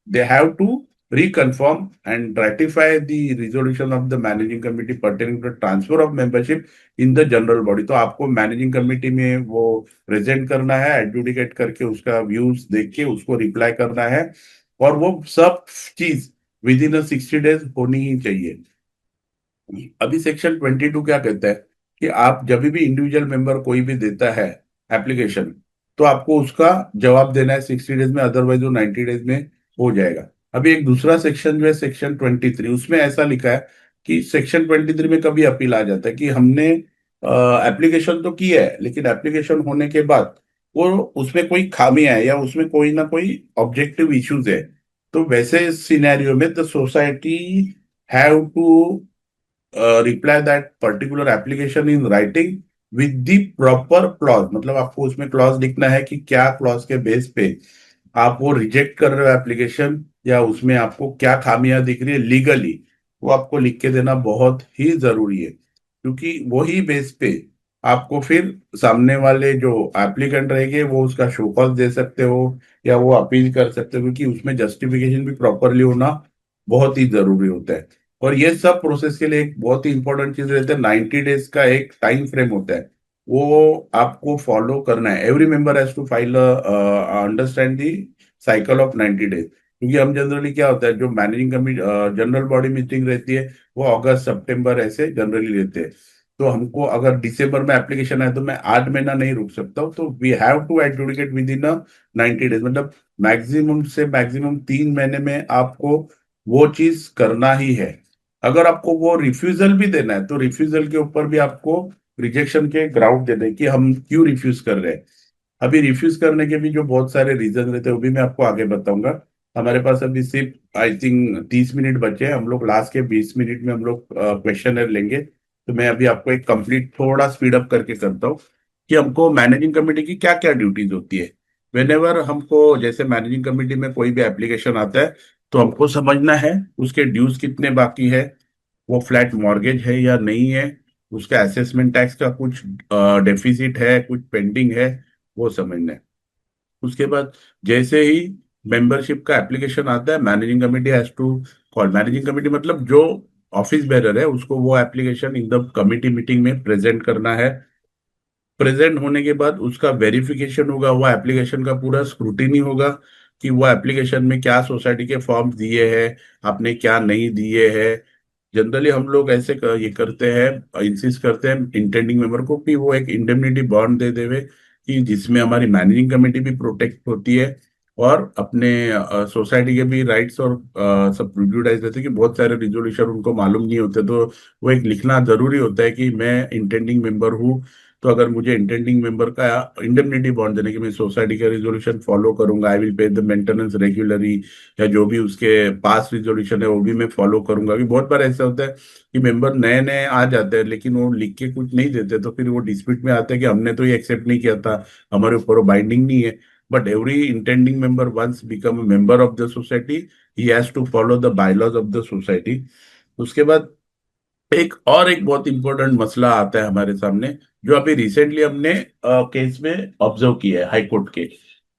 they have to reconfirm and ratify the resolution of the managing committee pertaining to transfer of membership in the general body. तो आपको managing committee में वो present करना है, adjudicate करके उसका views देख के उसको रिप्लाई करना है, और वो सब चीज विद इन 60 डेज होनी ही चाहिए। अभी सेक्शन 22 क्या कहता है कि आप जब भी इंडिविजुअल मेंबर कोई भी देता है एप्लीकेशन, तो आपको उसका जवाब देना है 60 डेज में, अदरवाइज वो 90 डेज में हो जाएगा। अभी एक दूसरा सेक्शन जो है सेक्शन 23, उसमें ऐसा लिखा है कि सेक्शन 23 में कभी अपील आ जाता है कि हमने एप्लीकेशन तो की है, लेकिन एप्लीकेशन होने के बाद वो उसमें कोई खामियां है या उसमें कोई ना कोई ऑब्जेक्टिव इश्यूज है। तो वैसे सिनेरियो में the society have to reply that particular application in writing with the proper clause. मतलब आपको उसमें क्लॉज लिखना है कि क्या क्लॉज के बेस पे आप वो रिजेक्ट कर रहे हो एप्लीकेशन, या उसमें आपको क्या खामियां दिख रही है लीगली, वो आपको लिख के देना बहुत ही जरूरी है। क्योंकि वही बेस पे आपको फिर सामने वाले जो एप्लीकेंट रहेंगे वो उसका शो कॉज दे सकते हो या वो अपील कर सकते हो, क्योंकि उसमें जस्टिफिकेशन भी प्रॉपरली होना बहुत ही जरूरी होता है। और ये सब प्रोसेस के लिए एक बहुत ही इंपॉर्टेंट चीज रहता है, 90 डेज का एक टाइम फ्रेम होता है, वो आपको फॉलो करना है। Every member has to file understand the cycle of 90 days. क्योंकि हम जनरली क्या होता है, जो managing committee general body meeting रहती है वो अगस्त सितंबर ऐसे जनरली रहते हैं। तो हमको अगर दिसंबर में एप्लीकेशन है तो मैं 8 महीना नहीं रुक सकता हूँ, तो we have to adjudicate within 90 days. मतलब मैक्सिमम से मैक्सिमम 3 महीने में आपको वो चीज करना ही है। अगर आपको वो रिफ्यूजल भी देना है तो रिफ्यूजल के ऊपर भी आपको रिजेक्शन के ग्राउंड देने कि हम क्यों रिफ्यूज कर रहे हैं। अभी रिफ्यूज करने के भी जो बहुत सारे रीजन रहते हैं वो भी मैं आपको आगे बताऊंगा। हमारे पास अभी सिर्फ आई थिंक 30 मिनट बचे हैं, हम लोग लास्ट के 20 मिनट में हम लोग क्वेश्चनर लेंगे। तो मैं अभी आपको एक कंप्लीट थोड़ा स्पीड अप करके करता हूँ कि हमको मैनेजिंग कमेटी की क्या क्या ड्यूटीज होती है। वेनेवर हमको जैसे मैनेजिंग कमेटी में कोई भी एप्लीकेशन आता है तो हमको समझना है उसके ड्यूज कितने बाकी है, वो फ्लैट मॉर्गेज है या नहीं है, उसका असेसमेंट टैक्स का कुछ डेफिसिट है, कुछ पेंडिंग है, वो समझना है। उसके बाद जैसे ही मेंबरशिप का एप्लीकेशन आता है, managing committee has to call. Managing committee मतलब जो ऑफिस बेरर है उसको वो application in the committee meeting में प्रेजेंट करना है। प्रेजेंट होने के बाद उसका वेरिफिकेशन होगा, वो एप्लीकेशन का पूरा स्क्रूटिनी होगा कि वो एप्लीकेशन में क्या सोसाइटी के फॉर्म दिए हैं, आपने क्या नहीं दिए हैं। जनरली हम लोग ऐसे ये करते हैं, इंसिस्ट करते हैं इंटेंडिंग मेंबर को कि वो एक इंडेमनिटी बॉन्ड दे देवे, कि जिसमें हमारी मैनेजिंग कमेटी भी प्रोटेक्ट होती है और अपने सोसाइटी के भी राइट्स और सब प्रिव्यूडाइज रहते हैं। कि बहुत सारे रिजोल्यूशन उनको मालूम नहीं होते, तो वो एक लिखना जरूरी होता है कि मैं इंटेंडिंग मेंबर हूँ। तो अगर मुझे इंटेंडिंग मेंबर का इंडेमनिटी बॉन्ड देने की, मैं सोसाइटी का रिजोल्यूशन फॉलो करूंगा, I will pay the maintenance regularly, या जो भी उसके पास रिजोल्यूशन है वो भी मैं फॉलो करूंगा। कि बहुत बार ऐसा होता है कि मेंबर नए नए आ जाते हैं लेकिन वो लिख के कुछ नहीं देते, तो फिर वो डिस्प्यूट में आते हैं कि हमने तो ये एक्सेप्ट नहीं किया था, हमारे ऊपर वो बाइंडिंग नहीं है। But every intending member once become a member of the society, he has to follow the bylaws of the society। उसके बाद एक बहुत इंपॉर्टेंट मसला आता है हमारे सामने, जो अभी रिसेंटली हमने केस में ऑब्जर्व किया है हाई कोर्ट के।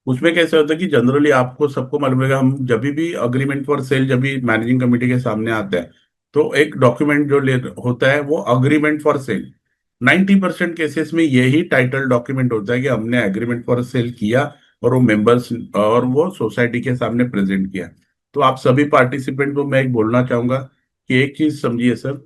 उसमें कैसे होता है कि जनरली आपको सबको मालूम है, हम जब भी अग्रीमेंट फॉर सेल जब भी मैनेजिंग कमेटी के सामने आता है तो एक डॉक्यूमेंट जो ले होता है वो अग्रीमेंट फॉर सेल। 90% केसेस में यही टाइटल डॉक्यूमेंट होता है कि हमने एग्रीमेंट फॉर सेल किया और वो मेंबर्स और वो सोसाइटी के सामने प्रेजेंट किया। तो आप सभी पार्टिसिपेंट को मैं एक बोलना चाहूंगा कि एक चीज समझिए sir,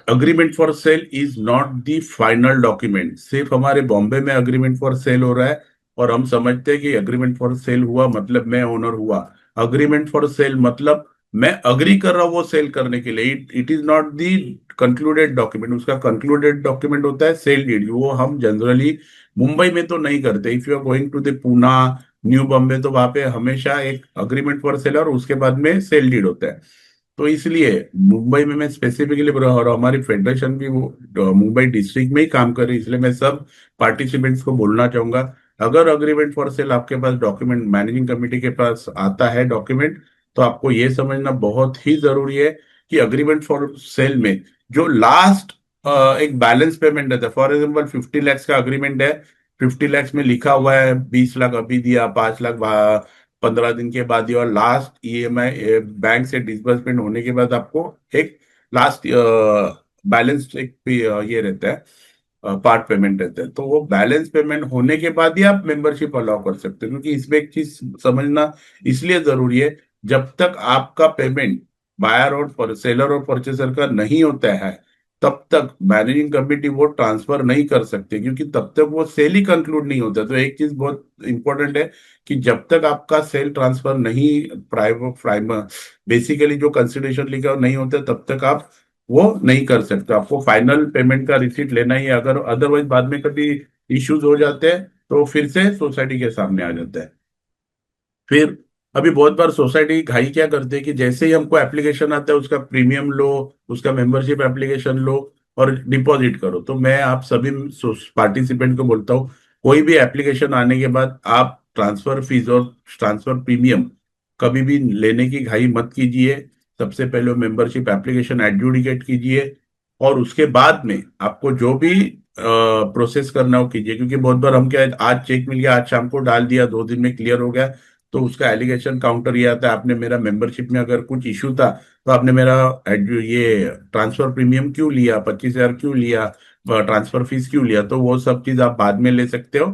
agreement for sale is not the final document. सिर्फ हमारे बॉम्बे में अग्रीमेंट फॉर सेल हो रहा है और हम समझते हैं कि एग्रीमेंट फॉर सेल हुआ मतलब मैं ओनर हुआ। अग्रीमेंट फॉर सेल मतलब मैं अग्री कर रहा हूँ वो सेल करने के लिए। It is not the concluded document. उसका कंक्लूडेड डॉक्यूमेंट होता है सेल डीड, वो हम जनरली मुंबई में तो नहीं करते। If you are going to the Poona, new Bombay, तो वहां पे हमेशा एक अग्रीमेंट फॉर सेल और उसके बाद में सेल डीड होता है। तो इसलिए मुंबई में मैं स्पेसिफिकली बोल रहा हूँ, और हमारी फेडरेशन भी वो मुंबई डिस्ट्रिक्ट में ही काम कर रही है, इसलिए मैं सब पार्टिसिपेंट्स को बोलना चाहूंगा, अगर अग्रीमेंट फॉर सेल आपके पास डॉक्यूमेंट, मैनेजिंग कमेटी के पास आता है डॉक्यूमेंट, तो आपको ये समझना बहुत ही जरूरी है कि अग्रीमेंट फॉर सेल में जो लास्ट एक बैलेंस पेमेंट रहता है, फॉर एग्जाम्पल 50 लैक्स का अग्रीमेंट है, 50 लैक्स में लिखा हुआ है 20 लाख अभी दिया, 5 लाख 15 दिन के बाद दिया, और लास्ट ईएमआई बैंक से डिसबर्समेंट होने के बाद आपको एक लास्ट बैलेंस एक ये रहता है, पार्ट पेमेंट रहता है। तो वो बैलेंस पेमेंट होने के बाद ही आप मेंबरशिप अलाउ कर सकते हो, क्योंकि इसमें एक चीज समझना इसलिए जरूरी है, जब तक आपका पेमेंट बायर और सेलर और परचेसर का नहीं होता है, तब तक मैनेजिंग कमेटी वो ट्रांसफर नहीं कर सकते, क्योंकि तब तक वो सेल ही कंक्लूड नहीं होता। तो एक चीज बहुत इंपॉर्टेंट है कि जब तक आपका सेल ट्रांसफर नहीं, प्राइम बेसिकली जो कंसिडरेशन लिखा नहीं होता, तब तक आप वो नहीं कर सकते। आपको फाइनल पेमेंट का रिसीट लेना ही है। अगर अदरवाइज बाद में कभी इश्यूज हो जाते हैं तो फिर से सोसाइटी के सामने आ जाता है। फिर अभी बहुत बार सोसाइटी घाई क्या करते हैं कि जैसे ही हमको एप्लीकेशन आता है उसका प्रीमियम लो, उसका मेंबरशिप एप्लीकेशन लो और डिपॉजिट करो। तो मैं आप सभी पार्टिसिपेंट को बोलता हूँ, कोई भी एप्लीकेशन आने के बाद आप ट्रांसफर फीस और ट्रांसफर प्रीमियम कभी भी लेने की घाई मत कीजिए। सबसे पहले मेंबरशिप एप्लीकेशन एडजुडिकेट कीजिए, और उसके बाद में आपको जो भी प्रोसेस करना हो कीजिए। क्योंकि बहुत बार हम क्या है, आज चेक मिल गया, आज शाम को डाल दिया, 2 दिन में क्लियर हो गया, तो उसका एलिगेशन काउंटर ये आता है, आपने मेरा मेंबरशिप में अगर कुछ इशू था तो आपने मेरा ये ट्रांसफर प्रीमियम क्यों लिया, 25,000 क्यों लिया, ट्रांसफर फीस क्यों लिया। तो वो सब चीज आप बाद में ले सकते हो,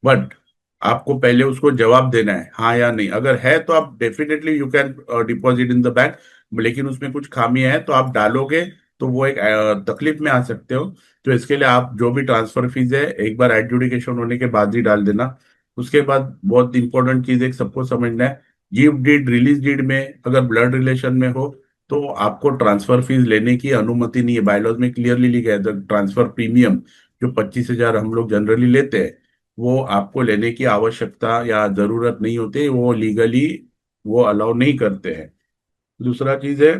बट आपको पहले उसको जवाब देना है हाँ या नहीं। अगर है तो आप definitely you can deposit in the bank, लेकिन उसमें कुछ खामियां हैं तो आप डालोगे तो वो एक तकलीफ में आ सकते हो। तो इसके लिए आप जो भी ट्रांसफर फीस है एक बार एडजुडिकेशन होने के बाद ही डाल देना। उसके बाद बहुत इंपॉर्टेंट चीज एक सबको समझना है, गिफ्ट डीड, रिलीज डीड में अगर ब्लड रिलेशन में हो तो आपको ट्रांसफर फीस लेने की अनुमति नहीं है। बायलॉज में क्लियरली लिखा है द ट्रांसफर प्रीमियम जो 25,000 हम लोग जनरली लेते हैं, वो आपको लेने की आवश्यकता या जरूरत नहीं होती, वो लीगली वो अलाउ नहीं करते हैं। दूसरा चीज है,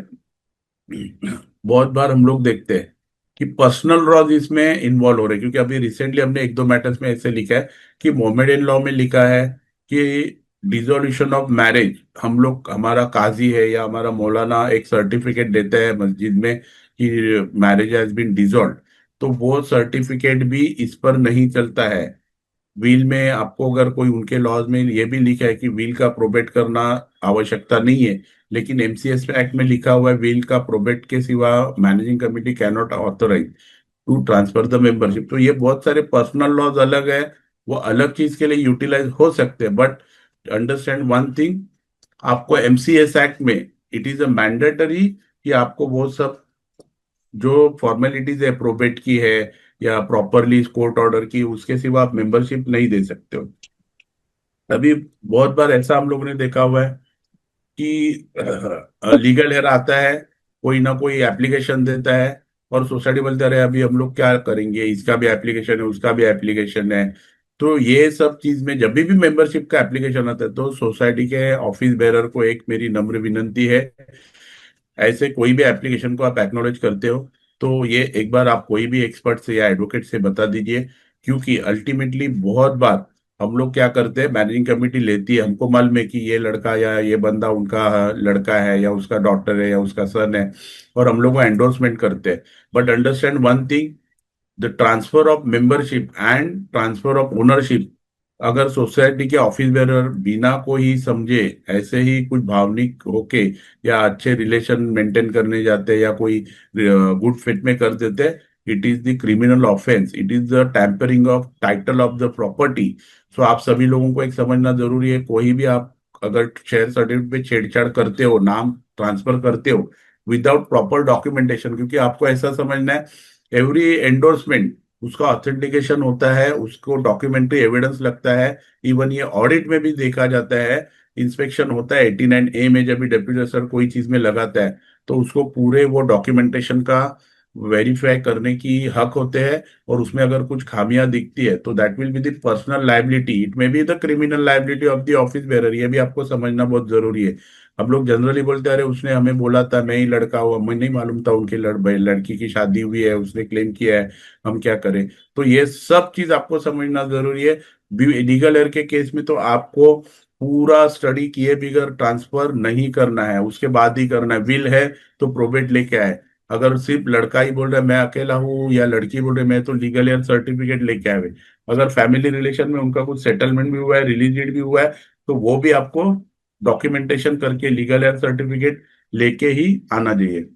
बहुत बार हम लोग देखते हैं कि पर्सनल लॉज इसमें इन्वॉल्व हो रहे हैं, क्योंकि अभी रिसेंटली हमने एक दो मैटर्स में ऐसे लिखा है कि मोमेडियन लॉ में लिखा है कि डिसोल्यूशन ऑफ मैरिज, हम लोग, हमारा काजी है या हमारा मौलाना एक सर्टिफिकेट देता है मस्जिद में कि मैरिज हैज बीन डिसॉल्व, तो वो सर्टिफिकेट भी इस पर नहीं चलता है। व्हील में आपको अगर कोई, उनके लॉज में ये भी लिखा है कि व्हील का प्रोबेट करना आवश्यकता नहीं है, लेकिन एमसीएस एक्ट में लिखा हुआ है व्हील का प्रोबेट के सिवा managing committee can not authorise to transfer the membership. तो ये बहुत सारे पर्सनल लॉज अलग है, वो अलग चीज के लिए यूटिलाइज हो सकते हैं, बट अंडरस्टैंड वन थिंग, आपको एमसीएस एक्ट में इट इज अ मैंडेटरी कि आपको वो सब जो फॉर्मेलिटीज है प्रोबेट की है या प्रॉपरली कोर्ट ऑर्डर की, उसके सिवा आप मेंबरशिप नहीं दे सकते हो। अभी बहुत बार ऐसा हम लोगों ने देखा हुआ है कि लीगल एयर आता है, कोई ना कोई एप्लीकेशन देता है और सोसाइटी बोलते अरे अभी हम लोग क्या करेंगे, इसका भी एप्लीकेशन है उसका भी एप्लीकेशन है। तो ये सब चीज में जब भी मेंबरशिप का एप्लीकेशन आता है तो सोसाइटी के ऑफिस बेरर को एक मेरी नम्र विनंती है, ऐसे कोई भी एप्लीकेशन को आप एक्नॉलेज करते हो तो ये एक बार आप कोई भी एक्सपर्ट से या एडवोकेट से बता दीजिए। क्योंकि अल्टीमेटली बहुत बार हम लोग क्या करते हैं, मैनेजिंग कमेटी लेती है, हमको मालूम है कि ये लड़का या ये बंदा उनका लड़का है या उसका डॉटर है या उसका सन है, और हम लोग को एंडोर्समेंट करते हैं। But understand one thing, the transfer of membership and transfer of ownership, अगर सोसाइटी के ऑफिस बेरर बिना को ही समझे ऐसे ही कुछ भावनिक होके या अच्छे रिलेशन मेंटेन करने जाते हैं या कोई गुड फिट में कर देते हैं, it is the criminal offence, it is the tampering of title of the property. So आप सभी लोगों को एक समझना जरूरी है, कोई भी आप अगर शेयर सर्टिफिकेट पे छेड़छाड़ करते हो, नाम ट्रांसफर करते हो विदाउट प्रॉपर डॉक्यूमेंटेशन, क्योंकि आपको ऐसा समझना है एवरी एंडोर्समेंट उसका ऑथेंटिकेशन होता है, उसको डॉक्यूमेंट्री एविडेंस लगता है। इवन ये ऑडिट में भी देखा जाता है, इंस्पेक्शन होता है 89A में, जब भी डेप्यूटी सर कोई चीज में लगाता है तो उसको पूरे वो डॉक्यूमेंटेशन का वेरीफाई करने की हक होते हैं। और उसमें अगर कुछ खामियां दिखती है तो that will be the personal liability, it may be the criminal liability of the office bearer. ये भी आपको समझना बहुत जरूरी है। हम लोग जनरली बोलते हैं अरे उसने हमें बोला था, मैं ही लड़का हुआ, मुझे नहीं मालूम था उनकी लड़की की शादी हुई है, उसने क्लेम किया है, हम क्या करें। तो ये सब चीज आपको समझना जरूरी है। लीगल एयर के केस में तो आपको पूरा स्टडी किए बिगर ट्रांसफर नहीं करना है, उसके बाद ही करना है। विल है तो प्रोबेट लेके आए। अगर सिर्फ लड़का ही बोल रहा है मैं अकेला हूँ, या लड़की बोल रही है मैं, तो लीगल एयर सर्टिफिकेट लेके आए। अगर फैमिली रिलेशन में उनका कुछ सेटलमेंट भी हुआ है, रिलीज डेट भी हुआ है, तो वो भी आपको डॉक्यूमेंटेशन करके लीगल एयर सर्टिफिकेट लेके ही आना चाहिए।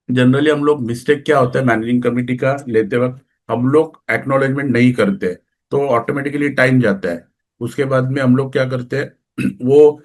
जनरली हम लोग मिस्टेक क्या होता है मैनेजिंग कमेटी का लेते वक्त, हम लोग एक्नॉलेजमेंट नहीं करते, तो ऑटोमेटिकली टाइम जाता है। उसके बाद में हम लोग क्या करते हैं वो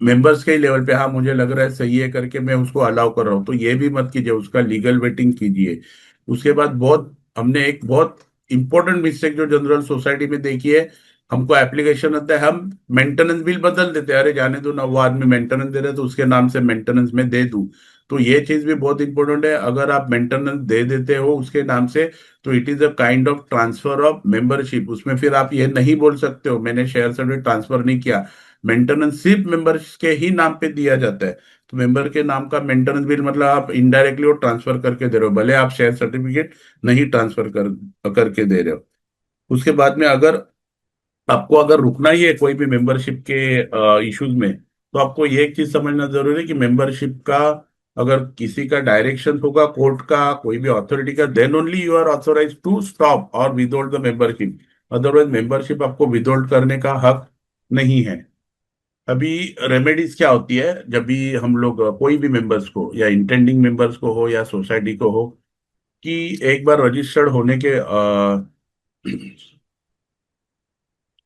मेंबर्स के ही लेवल पे, हाँ मुझे लग रहा है सही है करके मैं उसको अलाउ कर रहा हूँ, तो ये भी मत कीजिए, उसका लीगल वेटिंग कीजिए। उसके बाद बहुत हमने एक बहुत इंपॉर्टेंट मिस्टेक जो जनरल सोसाइटी में देखी है, हमको एप्लीकेशन आता है, हम मेंटेनेंस बिल बदल देते हैं, अरे जाने दो ना, वो आदमी मेंटेनेंस दे रहे हैं तो उसके नाम से मेंटेनेंस में दे दूं। तो ये चीज भी बहुत इंपॉर्टेंट है, अगर आप मेंटेनेंस दे देते हो उसके नाम से, तो it is a kind of transfer of membership. उसमें फिर आप ये नहीं बोल सकते हो मैंने शेयर सर्टिफिकेट ट्रांसफर नहीं किया। मेंटेनेंस सिर्फ मेंबर्स के ही नाम पे दिया जाता है। तो मेंबर के नाम का मेंटेनेंस बिल मतलब आप इनडायरेक्टली वो ट्रांसफर करके दे रहे हो, भले आप शेयर सर्टिफिकेट नहीं ट्रांसफर करके दे रहे हो। उसके बाद में अगर आपको अगर रुकना ही है कोई भी मेंबरशिप के इश्यूज में, तो आपको ये एक चीज समझना जरूरी है कि मेंबरशिप का अगर किसी का डायरेक्शन होगा, कोर्ट का कोई भी अथॉरिटी का, then only you are authorise to stop और withhold the membership. Otherwise membership आपको विदहोल्ड करने का हक नहीं है। अभी रेमेडीज क्या होती है, जब भी हम लोग कोई भी मेंबर्स को या इंटेंडिंग मेंबर्स को हो या सोसाइटी को हो, कि एक बार रजिस्टर्ड होने के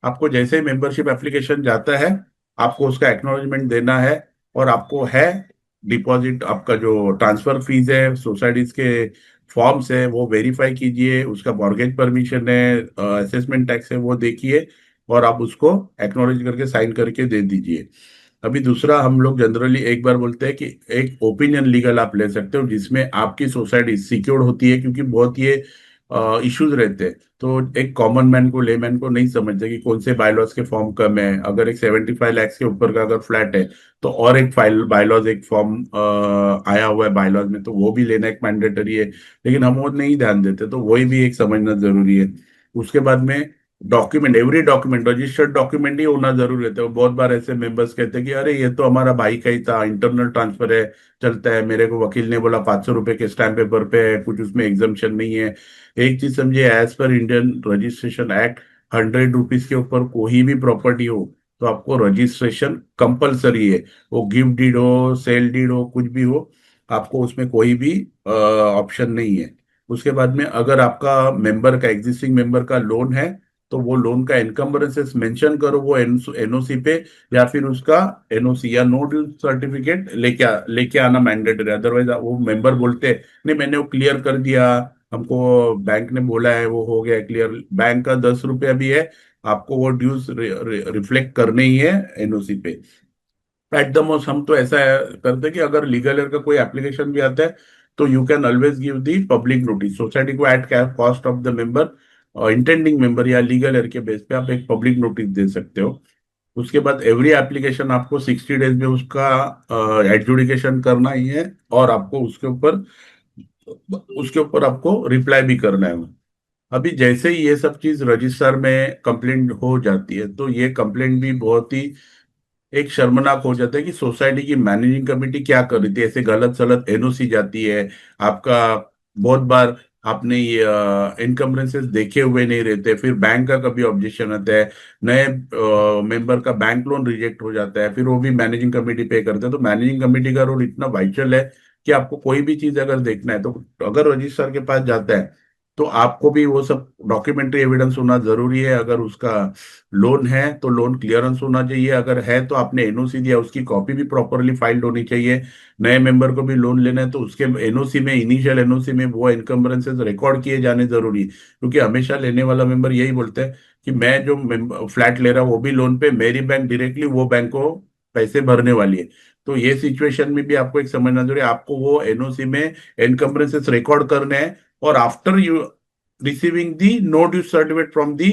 आपको जैसे ही मेंबरशिप एप्लीकेशन जाता है, आपको उसका एक्नॉलेजमेंट देना है। और आपको है डिपॉजिट, आपका जो ट्रांसफर फीस है, सोसाइटीज के फॉर्म्स है वो वेरीफाई कीजिए, उसका मॉर्गेज परमिशन है, असेसमेंट टैक्स है वो देखिए, और आप उसको एक्नॉलेज करके साइन करके दे दीजिए। अभी दूसरा, हम लोग जनरली एक बार बोलते हैं कि एक ओपिनियन लीगल आप ले सकते हो जिसमें आपकी सोसाइटी सिक्योर्ड होती है, क्योंकि बहुत ये इश्यूज रहते हैं। तो एक कॉमन मैन को, लेमैन को नहीं समझते कि कौन से बायलॉज के फॉर्म कम है। अगर एक 75 लाख के ऊपर का अगर फ्लैट है, तो और एक फाइल बायलॉज एक फॉर्म आया हुआ है बायलॉज में, तो वो भी लेना एक मैंडेटरी है। लेकिन हम वो नहीं ध्यान देते, तो वही भी एक समझना जरूरी है। उसके बाद में document, every document registered document ही होना जरूरी रहता है। बहुत बार ऐसे मेंबर्स कहते हैं कि अरे ये तो हमारा भाई का ही था, इंटरनल ट्रांसफर है, चलता है, मेरे को वकील ने बोला 500 रुपए के स्टैम्प पेपर पे है, कुछ उसमें एग्जाम्पशन नहीं है। एक चीज समझिए, as per Indian registration act, 100 rupees के ऊपर कोई भी प्रॉपर्टी हो तो आपको रजिस्ट्रेशन कंपलसरी है। वो गिफ्ट डीड हो, सेल डीड हो, कुछ भी हो, आपको उसमें कोई भी ऑप्शन नहीं है। उसके बाद में अगर आपका मेंबर का, एग्जिस्टिंग मेंबर का लोन है, तो वो लोन का इनकम्बरेंसेस मेंशन करो वो एनओसी पे, या फिर उसका एनओसी या नो ड्यू सर्टिफिकेट लेके आना मैंडेटरी। अदरवाइज वो मेंबर बोलते हैं नहीं मैंने वो क्लियर कर दिया, हमको बैंक ने बोला है वो हो गया क्लियर, बैंक का 10 रुपया भी है, आपको वो ड्यूज रिफ्लेक्ट करने ही है एनओसी पे। एट द मोस्ट हम तो ऐसा करते हैं कि अगर लीगल एयर का कोई एप्लीकेशन भी आता है, तो you can always give the public notice society को at cost of the member, intending member या लीगल एयर के बेस पे आप एक पब्लिक नोटिस दे सकते हो। उसके बाद एवरी एप्लीकेशन आपको 60 डेज में उसका एडजुडिकेशन करना ही है, और आपको उसके ऊपर आपको रिप्लाई भी करना है। अभी जैसे ही ये सब चीज रजिस्टर में कंप्लेंट हो जाती है, तो ये कंप्लेंट भी बहुत ही एक शर्मनाक हो जाता है कि सोसाइटी की मैनेजिंग कमेटी क्या कर रही थी, ऐसे गलत सलत एनओसी जाती है आपका। बहुत बार आपने ये इनकम्बरेंसेस देखे हुए नहीं रहते, फिर बैंक का कभी ऑब्जेक्शन आता है, नए मेंबर का बैंक लोन रिजेक्ट हो जाता है, फिर वो भी मैनेजिंग कमेटी पे करते हैं। तो मैनेजिंग कमेटी का रोल इतना वाइटल है कि आपको कोई भी चीज अगर देखना है, तो अगर रजिस्ट्रार के पास जाता है तो आपको भी वो सब डॉक्यूमेंट्री एविडेंस होना जरूरी है। अगर उसका लोन है तो लोन क्लियरेंस होना चाहिए, अगर है तो आपने एनओसी दिया उसकी कॉपी भी प्रॉपरली फाइल्ड होनी चाहिए। नए मेंबर को भी लोन लेना है तो उसके एनओसी में, इनिशियल एनओसी में वो इनकम्बरेंसेस रिकॉर्ड किए जाने जरूरी है, क्योंकि हमेशा लेने वाला मेंबर यही बोलता है कि मैं जो फ्लैट ले रहा हूँ वो भी लोन पे, मेरी बैंक डायरेक्टली वो बैंक को पैसे भरने वाली है। तो ये सिचुएशन में भी आपको एक समझना जरूरी है, आपको वो एनओसी में एनकम्बरेंसेस रिकॉर्ड करने हैं। और after you receiving the no due certificate from the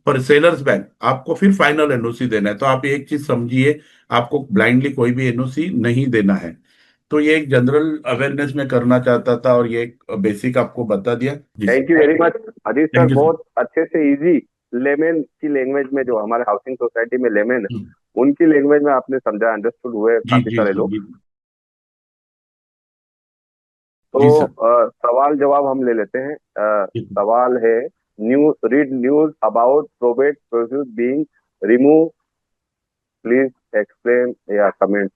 पर सेलर्स बैंक, आपको फिर फाइनल एनओसी देना है। तो आप एक चीज समझिए, आपको ब्लाइंडली कोई भी एनओसी नहीं देना है। तो ये एक जनरल अवेयरनेस में करना चाहता था, और ये एक बेसिक आपको बता दिया जी thank you very much Ajit sir, thank you बहुत अच्छे से इजी लेमेन की लैंग्वेज में, जो हमारे हाउसिंग सोसाइटी में लेमेन है सर। उनकी लैंग्वेज में आपने समझा, अंडरस्टूड हुए जी काफी जी सारे सर लोग। जी। जी तो सर। सवाल जवाब हम ले लेते हैं। जी। सवाल है, read news about probate produce being remove, please explain या कमेंट।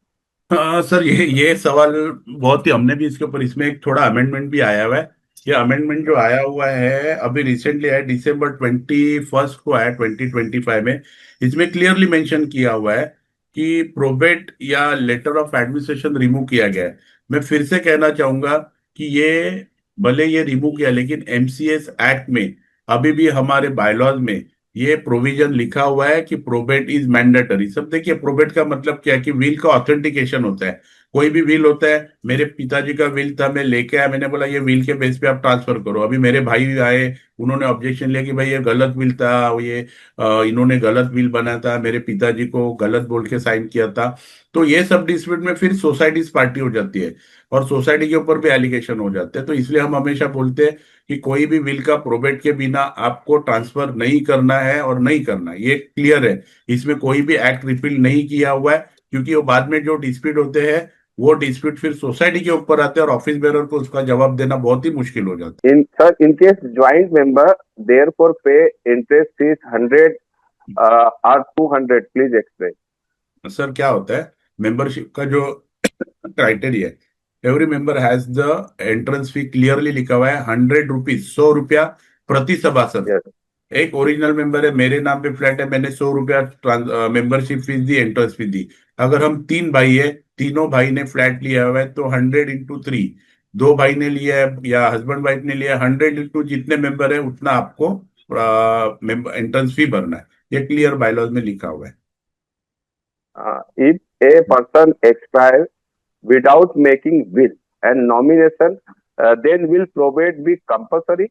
हाँ सर, ये सवाल बहुत ही, हमने भी इसके ऊपर, इसमें एक थोड़ा अमेंडमेंट भी आया हुआ है। ये अमेंडमेंट जो आया हुआ है अभी रिसेंटली आया, December 21 को आया 2025 में। इसमें क्लियरली मेंशन किया हुआ है कि प्रोबेट या लेटर ऑफ एडमिनिस्ट्रेशन रिमूव किया गया है। मैं फिर से कहना चाहूंगा कि ये भले ये रिमूव किया, लेकिन एमसीएस एक्ट में अभी भी हमारे बायलॉज में ये प्रोविजन लिखा हुआ है कि प्रोबेट इज मैंडेटरी। सब देखिए, प्रोबेट का मतलब क्या है कि विल का ऑथेंटिकेशन होता है। कोई भी विल होता है, मेरे पिताजी का विल था, मैं लेके आया, मैंने बोला ये विल के बेस पे आप ट्रांसफर करो। अभी मेरे भाई आए, उन्होंने ऑब्जेक्शन लिया कि भाई ये गलत विल था, ये इन्होंने गलत विल बनाया था, मेरे पिताजी को गलत बोल के साइन किया था। तो ये सब डिस्प्यूट में फिर सोसाइटीज पार्टी हो जाती है, और सोसाइटी के ऊपर भी एलिगेशन हो जाते हैं। तो इसलिए हम हमेशा बोलते हैं कि कोई भी विल का प्रोबेट के बिना आपको ट्रांसफर नहीं करना है, और नहीं करना है, ये क्लियर है। इसमें कोई भी एक्ट रिपील नहीं किया हुआ है, क्योंकि वो बाद में जो डिस्प्यूट होते हैं वो डिस्प्यूट फिर सोसाइटी के ऊपर आते हैं, और ऑफिस बेरर को उसका जवाब देना बहुत ही मुश्किल हो जाता in sir, in case joint member therefore pay interest fees 100 और 200, प्लीज एक्सप्लेन। है। सर क्या होता है, मेंबरशिप का जो क्राइटेरिया है, every member has the entrance fee clearly लिखा हुआ है, 100 रुपीज, 100 रुपया प्रति सभासद। यस। एक ओरिजिनल मेंबर है, मेरे नाम पे फ्लैट है, मैंने 100 रुपया मेंबरशिप फीस दी, एंट्रेंस फीस दी। अगर हम 3 भाई है, तीनों भाई ने फ्लैट लिया हुआ है, तो 100 × 3। 2 भाई ने लिया है या हस्बैंड वाइफ ने लिया है, 100 × जितने मेंबर है उतना आपको एंट्रेंस फी भरना है। ये क्लियर बायलॉज में लिखा हुआ है। If a person expire without making will and nomination, then will probate be compulsory?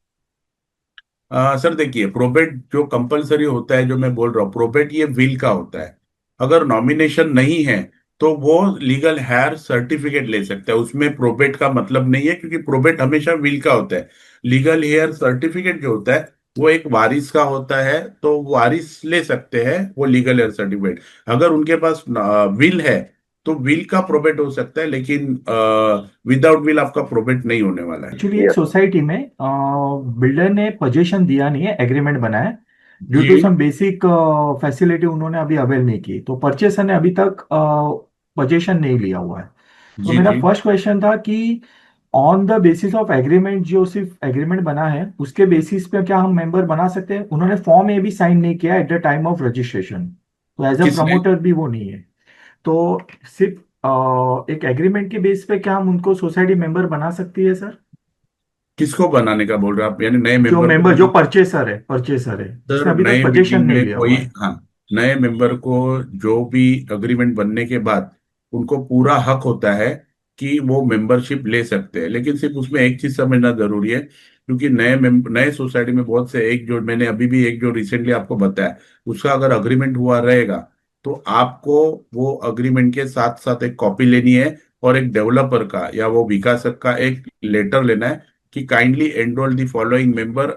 Sir देखिए, प्रोबेट जो कंपलसरी होता है, जो मैं बोल रहा हूँ, प्रोबेट ये विल का होता है। अगर नॉमिनेशन नहीं है तो वो लीगल हेयर सर्टिफिकेट ले सकता है, उसमें प्रोबेट का मतलब नहीं है, क्योंकि प्रोबेट हमेशा विल का होता है। लीगल हेयर सर्टिफिकेट जो होता है वो एक वारिस का होता है, तो वारिस ले सकते हैं वो लीगल हेयर सर्टिफिकेट। अगर उनके पास विल है तो विल का प्रोबेट हो सकता है, लेकिन विदाउट विल आपका प्रोबेट नहीं होने वाला है। एक्चुअली एक Yes. सोसाइटी में बिल्डर ने पोजीशन दिया नहीं है, एग्रीमेंट बनाया। ड्यू जी टू सम बेसिक फैसिलिटी उन्होंने अभी अवेल नहीं की, तो परचेसर ने अभी तक पोजीशन नहीं लिया हुआ है। तो जी मेरा जी। फर्स्ट क्वेश्चन था कि on the basis of agreement, जो सिर्फ एग्रीमेंट बना है उसके बेसिस पे क्या हम मेंबर बना सकते हैं? उन्होंने फॉर्म ए भी साइन नहीं किया at the time of registration, तो एज अ किसने? प्रमोटर भी वो नहीं है। तो सिर्फ एक एग्रीमेंट के बेस पे क्या हम उनको सोसाइटी मेंबर बना सकती है सर? किसको बनाने का बोल रहे हो आप, यानी नए जो मेंबर को मेंबर, जो बना? परचेसर है जिसने सर अभी तक नए पोजीशन बिल्डिंग नहीं में लिया कोई, हुआ है। हाँ, नए मेंबर को जो भी अग्रीमेंट बनने के बाद उनको पूरा हक होता है कि वो मेंबरशिप ले सकते हैं, लेकिन सिर्फ उसमें एक चीज समझना जरूरी है, क्योंकि नए सोसाइटी में बहुत से, एक जो मैंने अभी भी एक जो रिसेंटली आपको बताया, उसका अगर अग्रीमेंट हुआ रहेगा तो आपको वो अग्रीमेंट के साथ साथ एक कॉपी लेनी है, और एक डेवलपर का या वो विकासक का एक लेटर लेना है कि kindly enrol the following member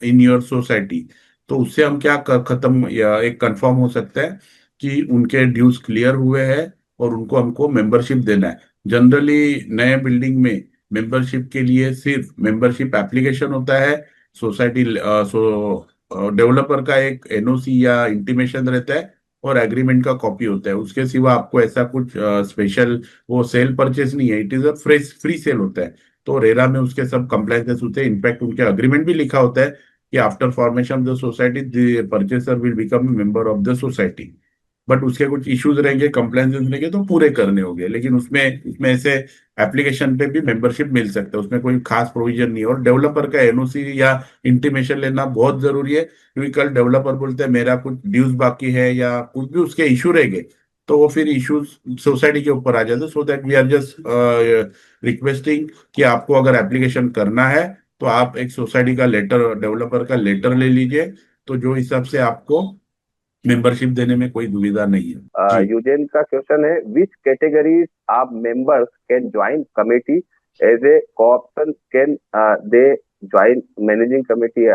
in your society. तो उससे हम क्या खत्म या एक कंफर्म हो सकता है कि उनके ड्यूज क्लियर हुए हैं, और उनको हमको मेंबरशिप देना है। जनरली नए बिल्डिंग में मेंबरशिप के लिए सिर्फ मेंबरशिप एप्लीकेशन होता है, सोसाइटी डेवलपर का एक एनओसी या इंटीमेशन रहता है, और एग्रीमेंट का कॉपी होता है। उसके सिवा आपको ऐसा कुछ स्पेशल वो सेल परचेस नहीं है, it is a free free sale होता है। तो रेरा में उसके सब कंप्लायंसेस होते हैं, इनफैक्ट उनके अग्रीमेंट भी लिखा होता है कि after formation of the society the purchaser will become member of the society. But उसके कुछ इश्यूज रहेंगे, कंप्लायंसेस रहेंगे, तो पूरे करने होंगे, लेकिन उसमें उसमें ऐसे एप्लीकेशन पे भी मेंबरशिप मिल सकता है, उसमें कोई खास प्रोविजन नहीं है। और डेवलपर का एनओसी या इंटीमेशन लेना बहुत जरूरी है, क्योंकि कल डेवलपर बोलते हैं मेरा कुछ ड्यूज बाकी है या कुछ भी उसके इशू रहेंगे, तो वो फिर इश्यूज सोसाइटी के ऊपर आ जाते। So that we are just requesting कि आपको अगर एप्लीकेशन करना है तो आप एक सोसाइटी का लेटर, डेवलपर का लेटर ले लीजिए, तो जो हिसाब से आपको मेंबरशिप देने में कोई दुविधा नहीं है। जी यूजेन का क्वेश्चन है, which categories of members can join committee as a co-option, can they join managing committee,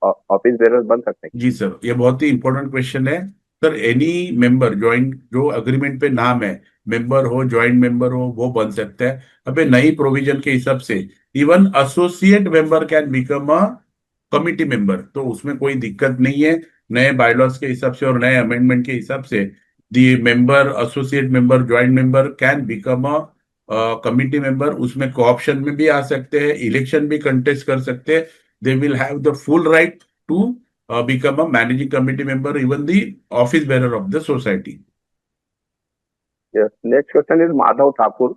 office bearer बन सकते हैं? जी सर, ये बहुत ही इंपॉर्टेंट क्वेश्चन है। सर एनी मेंबर ज्वाइंट जो अग्रीमेंट पे नाम है, मेंबर हो ज्वाइंट मेंबर हो, वो बन सकता है। अबे नई प्रोविजन के हिसाब से even associate member can become a committee member, तो उसमें कोई दिक्कत नहीं है। नए बायलॉज के हिसाब से और नए अमेंडमेंट के हिसाब से दी member, associate member, joint member can become a committee member. उसमें कोऑप्शन में भी आ सकते हैं, इलेक्शन भी कंटेस्ट कर सकते हैं। They will have the full right to become a managing committee member, even the office bearer of the society. Yes. Next question is Madhav Thakur.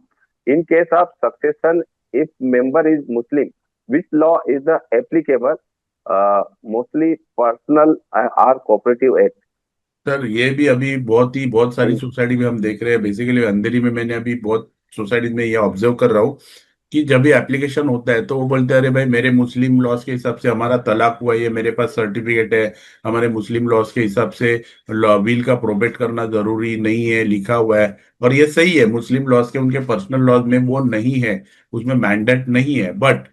In case of succession, if member is Muslim, which law is the applicable? Mostly personal or cooperative act? Sir ये भी अभी बहुत सारी In society में हम देख रहे हैं। बेसिकली अंधेरी में मैंने अभी बहुत सोसाइटी में ये ऑब्जर्व कर रहा हूँ कि जब भी एप्लीकेशन होता है तो वो बोलते हैं अरे भाई मेरे मुस्लिम लॉज के हिसाब से हमारा तलाक हुआ है, ये मेरे पास सर्टिफिकेट है, हमारे मुस्लिम लॉज के हिसाब से विल का प्रोबेट करना जरूरी नहीं है, लिखा हुआ है। और ये सही है, मुस्लिम लॉज के उनके पर्सनल लॉज में वो नहीं है, उसमें मैंडेट नहीं है। But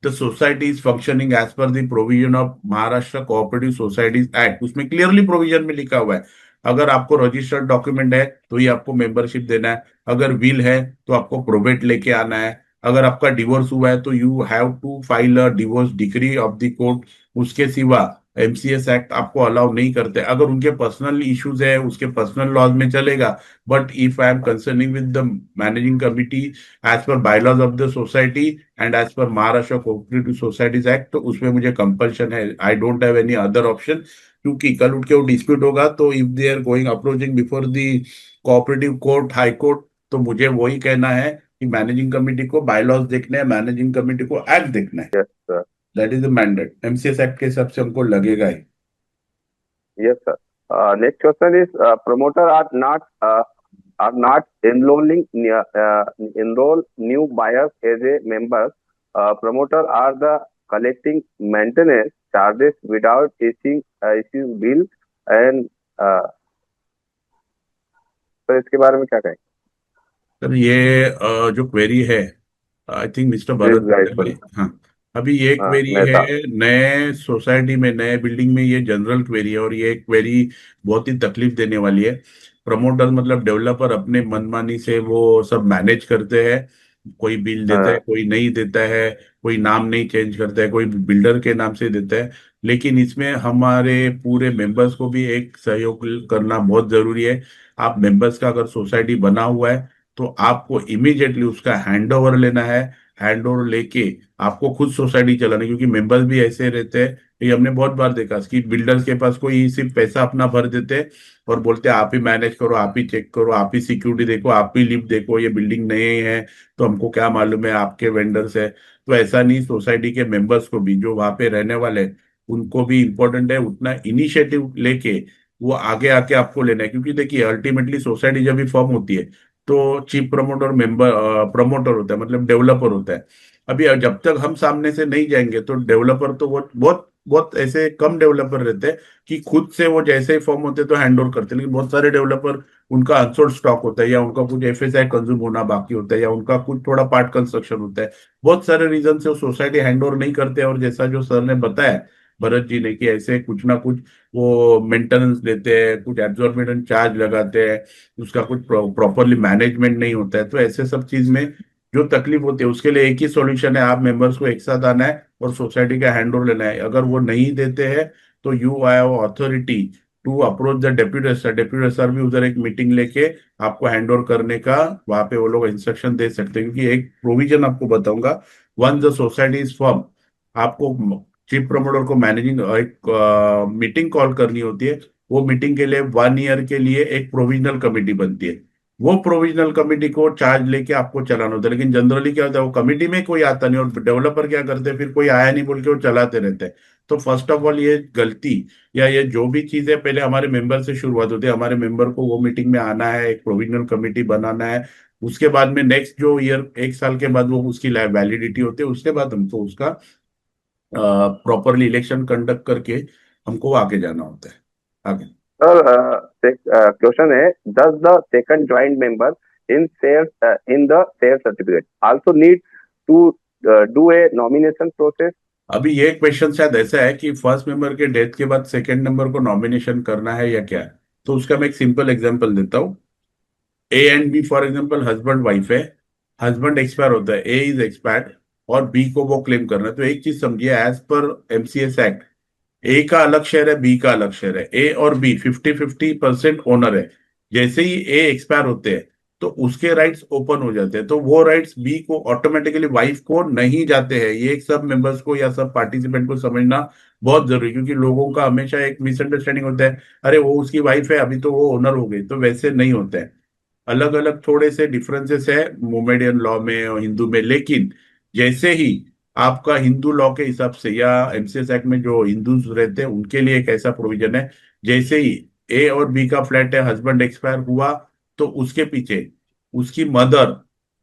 the society is functioning as per the provision of Maharashtra cooperative societies act, उसमें क्लियरली प्रोविजन में लिखा हुआ है अगर आपको रजिस्टर्ड डॉक्यूमेंट है तो ही आपको मेंबरशिप देना है, अगर विल है तो आपको प्रोबेट लेके आना है, अगर आपका डिवोर्स हुआ है तो you have to file a divorce decree of the court. उसके सिवा एमसीएस एक्ट आपको अलाउ नहीं करते। अगर उनके पर्सनल इश्यूज है उसके पर्सनल लॉज में चलेगा, but if I am concerning with the managing committee as per bylaws of the society and as per Maharashtra cooperative societies act, तो उसमें मुझे कंपल्शन है, I don't have any other option. क्योंकि कल उठ के वो डिस्प्यूट होगा तो if they are going approaching before the cooperative court, high court, तो मुझे वही कहना है कि मैनेजिंग कमेटी को बायलॉज देखना है, मैनेजिंग कमेटी को एक्ट देखना है। yes, sir. That is the mandate, MCS act के हिसाब से हमको लगेगा ही। Yes, sir. Next question is, promoter are not enroll new buyers as a members. Promoter are the collecting maintenance charges without issuing bill, and तो इसके बारे में क्या कहें? सर ये जो क्वेरी है, I think mister please Bharat guide ने, करो। हाँ, अभी ये हाँ, क्वेरी है मेहता। नए सोसाइटी में, नए बिल्डिंग में, ये जनरल क्वेरी है और ये क्वेरी बहुत ही तकलीफ देने वाली है। प्रमोटर मतलब डेवलपर अपने मनमानी से वो सब मैनेज करते हैं, कोई बिल देता है, हाँ, कोई नहीं देता है, कोई नाम नहीं चेंज करता है, कोई बिल्डर के नाम से देता है। लेकिन इसमें हमारे पूरे मेंबर्स को भी एक सहयोग करना बहुत जरूरी है। आप मेंबर्स का अगर सोसाइटी बना हुआ है तो आपको इमीडिएटली उसका हैंड ओवर लेना है। हैंड ओवर लेके आपको खुद सोसाइटी चलानी, क्योंकि मेंबर्स भी ऐसे रहते हैं, ये हमने बहुत बार देखा कि बिल्डर्स के पास कोई सिर्फ पैसा अपना भर देते हैं और बोलते हैं आप ही मैनेज करो, आप ही चेक करो, आप ही सिक्योरिटी देखो, आप ही लिफ्ट देखो, ये बिल्डिंग नए है तो हमको क्या मालूम है, आपके वेंडर्स है। तो ऐसा नहीं, सोसाइटी के मेंबर्स को भी, जो वहां पे रहने वाले हैं, उनको भी इम्पोर्टेंट है उतना इनिशिएटिव लेके वो आगे आके आपको लेना है। क्योंकि देखिए अल्टीमेटली सोसाइटी जब भी फॉर्म होती है तो चीफ प्रमोटर मेंबर प्रमोटर होता है, मतलब डेवलपर होता है। अभी जब तक हम सामने से नहीं जाएंगे तो डेवलपर तो बहुत बहुत बहुत ऐसे कम डेवलपर रहते हैं कि खुद से वो जैसे ही फॉर्म होते हैं तो हैंड ओवर करते हैं। लेकिन बहुत सारे डेवलपर, उनका अनसोल्ड स्टॉक होता है या उनका कुछ एफएसआई कंज्यूम होना बाकी होता है या उनका कुछ थोड़ा पार्ट कंस्ट्रक्शन होता है, बहुत सारे रीजन से वो सोसाइटी हैंड ओवर नहीं करते। और जैसा जो सर ने बताया, भरत जी ने, कि ऐसे कुछ ना कुछ वो मेंटेनेंस लेते हैं, कुछ एब्जॉर्बेंट चार्ज लगाते हैं, उसका कुछ प्रॉपरली मैनेजमेंट नहीं होता है, तो ऐसे सब चीज में जो तकलीफ होती है उसके लिए एक ही सॉल्यूशन है, आप मेंबर्स को एक साथ आना है और सोसाइटी का हैंड ओवर लेना है। अगर वो नहीं देते हैं तो you have authority to approach the deputy sir. Deputy sir भी उधर एक मीटिंग लेके आपको हैंड ओवर करने का वहां पे वो लोग इंस्ट्रक्शन दे सकते हैं। क्योंकि एक प्रोविजन आपको बताऊंगा, once the society is form, आपको चीफ प्रमोटर को मैनेजिंग एक मीटिंग कॉल करनी होती है। वो मीटिंग के लिए 1 ईयर के लिए एक प्रोविजनल कमेटी बनती है। वो प्रोविजनल कमेटी को चार्ज लेके आपको चलाना होता है। लेकिन जनरली क्या होता है, वो कमेटी में कोई आता नहीं, और डेवलपर क्या करते हैं, फिर कोई आया नहीं बोल के वो चलाते रहते हैं। तो फर्स्ट ऑफ ऑल ये गलती, या ये जो भी चीज है, पहले हमारे मेंबर से शुरुआत होती है। हमारे मेंबर को वो मीटिंग में आना है, एक प्रोविजनल कमेटी बनाना है। उसके बाद में नेक्स्ट जो ईयर, 1 साल के बाद वो उसकी वैलिडिटी होती है, उसके बाद हमको उसका प्रॉपरली इलेक्शन कंडक्ट करके हमको आगे जाना होता है। आगे सर, क्वेश्चन है, does the second joint member in the share certificate also need to do a nomination process? अभी ये क्वेश्चन शायद ऐसा है कि फर्स्ट मेंबर के डेथ के बाद सेकंड मेंबर को नॉमिनेशन करना है या क्या है। तो उसका मैं एक सिंपल एग्जांपल देता हूँ। A and B, for example husband wife है, हस्बैंड एक्सपायर होता है, ए इज एक्सपायर्ड, और बी को वो क्लेम करना है। तो एक चीज समझिए, एज पर एमसीएस एक्ट, ए का अलग शेयर है, बी का अलग शेयर है। ए और बी 50-50% ओनर है। जैसे ही ए एक्सपायर होते हैं तो उसके राइट्स ओपन हो जाते हैं, तो वो राइट्स बी को ऑटोमेटिकली वाइफ को नहीं जाते हैं। ये एक सब मेंबर्स को या सब पार्टिसिपेंट को समझना बहुत जरूरी है, क्योंकि लोगों का हमेशा एक मिसअंडरस्टैंडिंग होता है, अरे वो उसकी वाइफ है, अभी तो वो ओनर हो गई। तो वैसे नहीं होता है। अलग अलग थोड़े से डिफरेंसेस है मोमेडियन लॉ में और हिंदू में। लेकिन जैसे ही आपका हिंदू लॉ के हिसाब से या एमसीएस एक्ट में जो हिंदूज रहते हैं उनके लिए एक ऐसा प्रोविजन है, जैसे ही ए और बी का फ्लैट है, हस्बैंड एक्सपायर हुआ, तो उसके पीछे उसकी मदर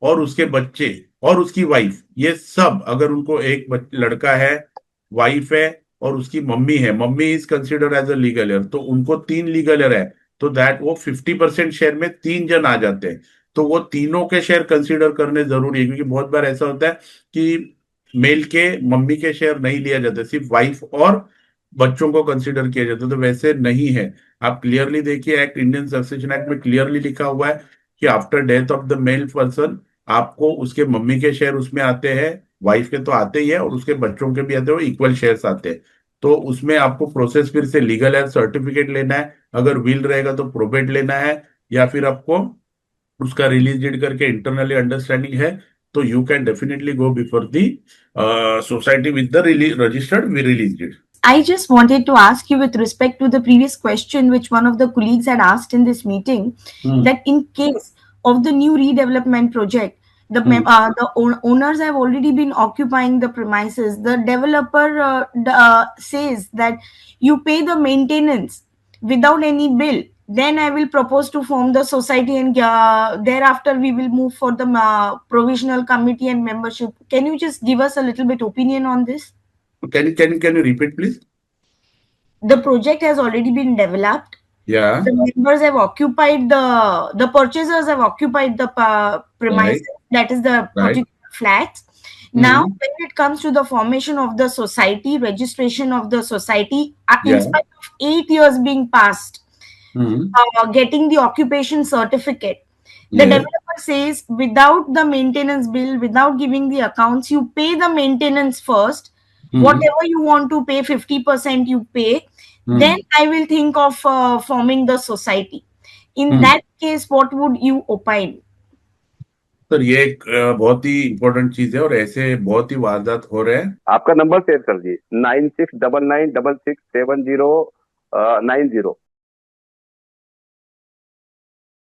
और उसके बच्चे और उसकी वाइफ, ये सब, अगर उनको एक लड़का है, वाइफ है, और उसकी मम्मी है, mummy is consider as a legal heir, तो उनको 3 लीगल हेयर है। तो दैट वो 50% शेयर में 3 जन आ जाते हैं। तो वो तीनों के शेयर कंसीडर करने जरूरी है, क्योंकि बहुत बार ऐसा होता है कि मेल के मम्मी के शेयर नहीं लिया जाता, सिर्फ वाइफ और बच्चों को कंसीडर किया जाता है। तो वैसे नहीं है। आप क्लियरली देखिए, एक्ट, इंडियन सक्सेशन एक्ट में क्लियरली लिखा हुआ है कि after death of the male person, आपको उसके मम्मी के शेयर उसमें आते हैं, वाइफ के तो आते ही है, और उसके बच्चों के भी आते हैं, वो इक्वल शेयर्स आते हैं। तो उसमें आपको प्रोसेस फिर से लीगल हेयर सर्टिफिकेट लेना है, अगर विल रहेगा तो प्रोबेट लेना है, या फिर आपको उसका रिलीज डीड करके इंटरनली अंडरस्टैंडिंग है, तो you can definitely go before the society with the registered release deed. I just wanted to ask you with respect to the previous question which one of the colleagues had asked in this meeting, that in case of the new redevelopment project, the owners have already been occupying the premises. The developer says that you pay the maintenance without any bill. Then I will propose to form the society, and thereafter we will move for the provisional committee and membership. Can you just give us a little bit opinion on this? Can you repeat, please? The project has already been developed. Yeah. The members have occupied the purchasers have occupied the premises, that is the particular flats. Now, when it comes to the formation of the society, registration of the society, in spite of 8 years being passed, getting the occupation certificate, the developer says without the maintenance bill, without giving the accounts, you pay the maintenance first. Whatever you want to pay, 50% you pay. Then I will think of forming the society. In that case, what would you opine? Sir, ये एक बहुत ही important चीज है, और ऐसे बहुत ही वारदात हो रहे हैं। आपका नंबर शेयर कर दीजिए, 9699667090।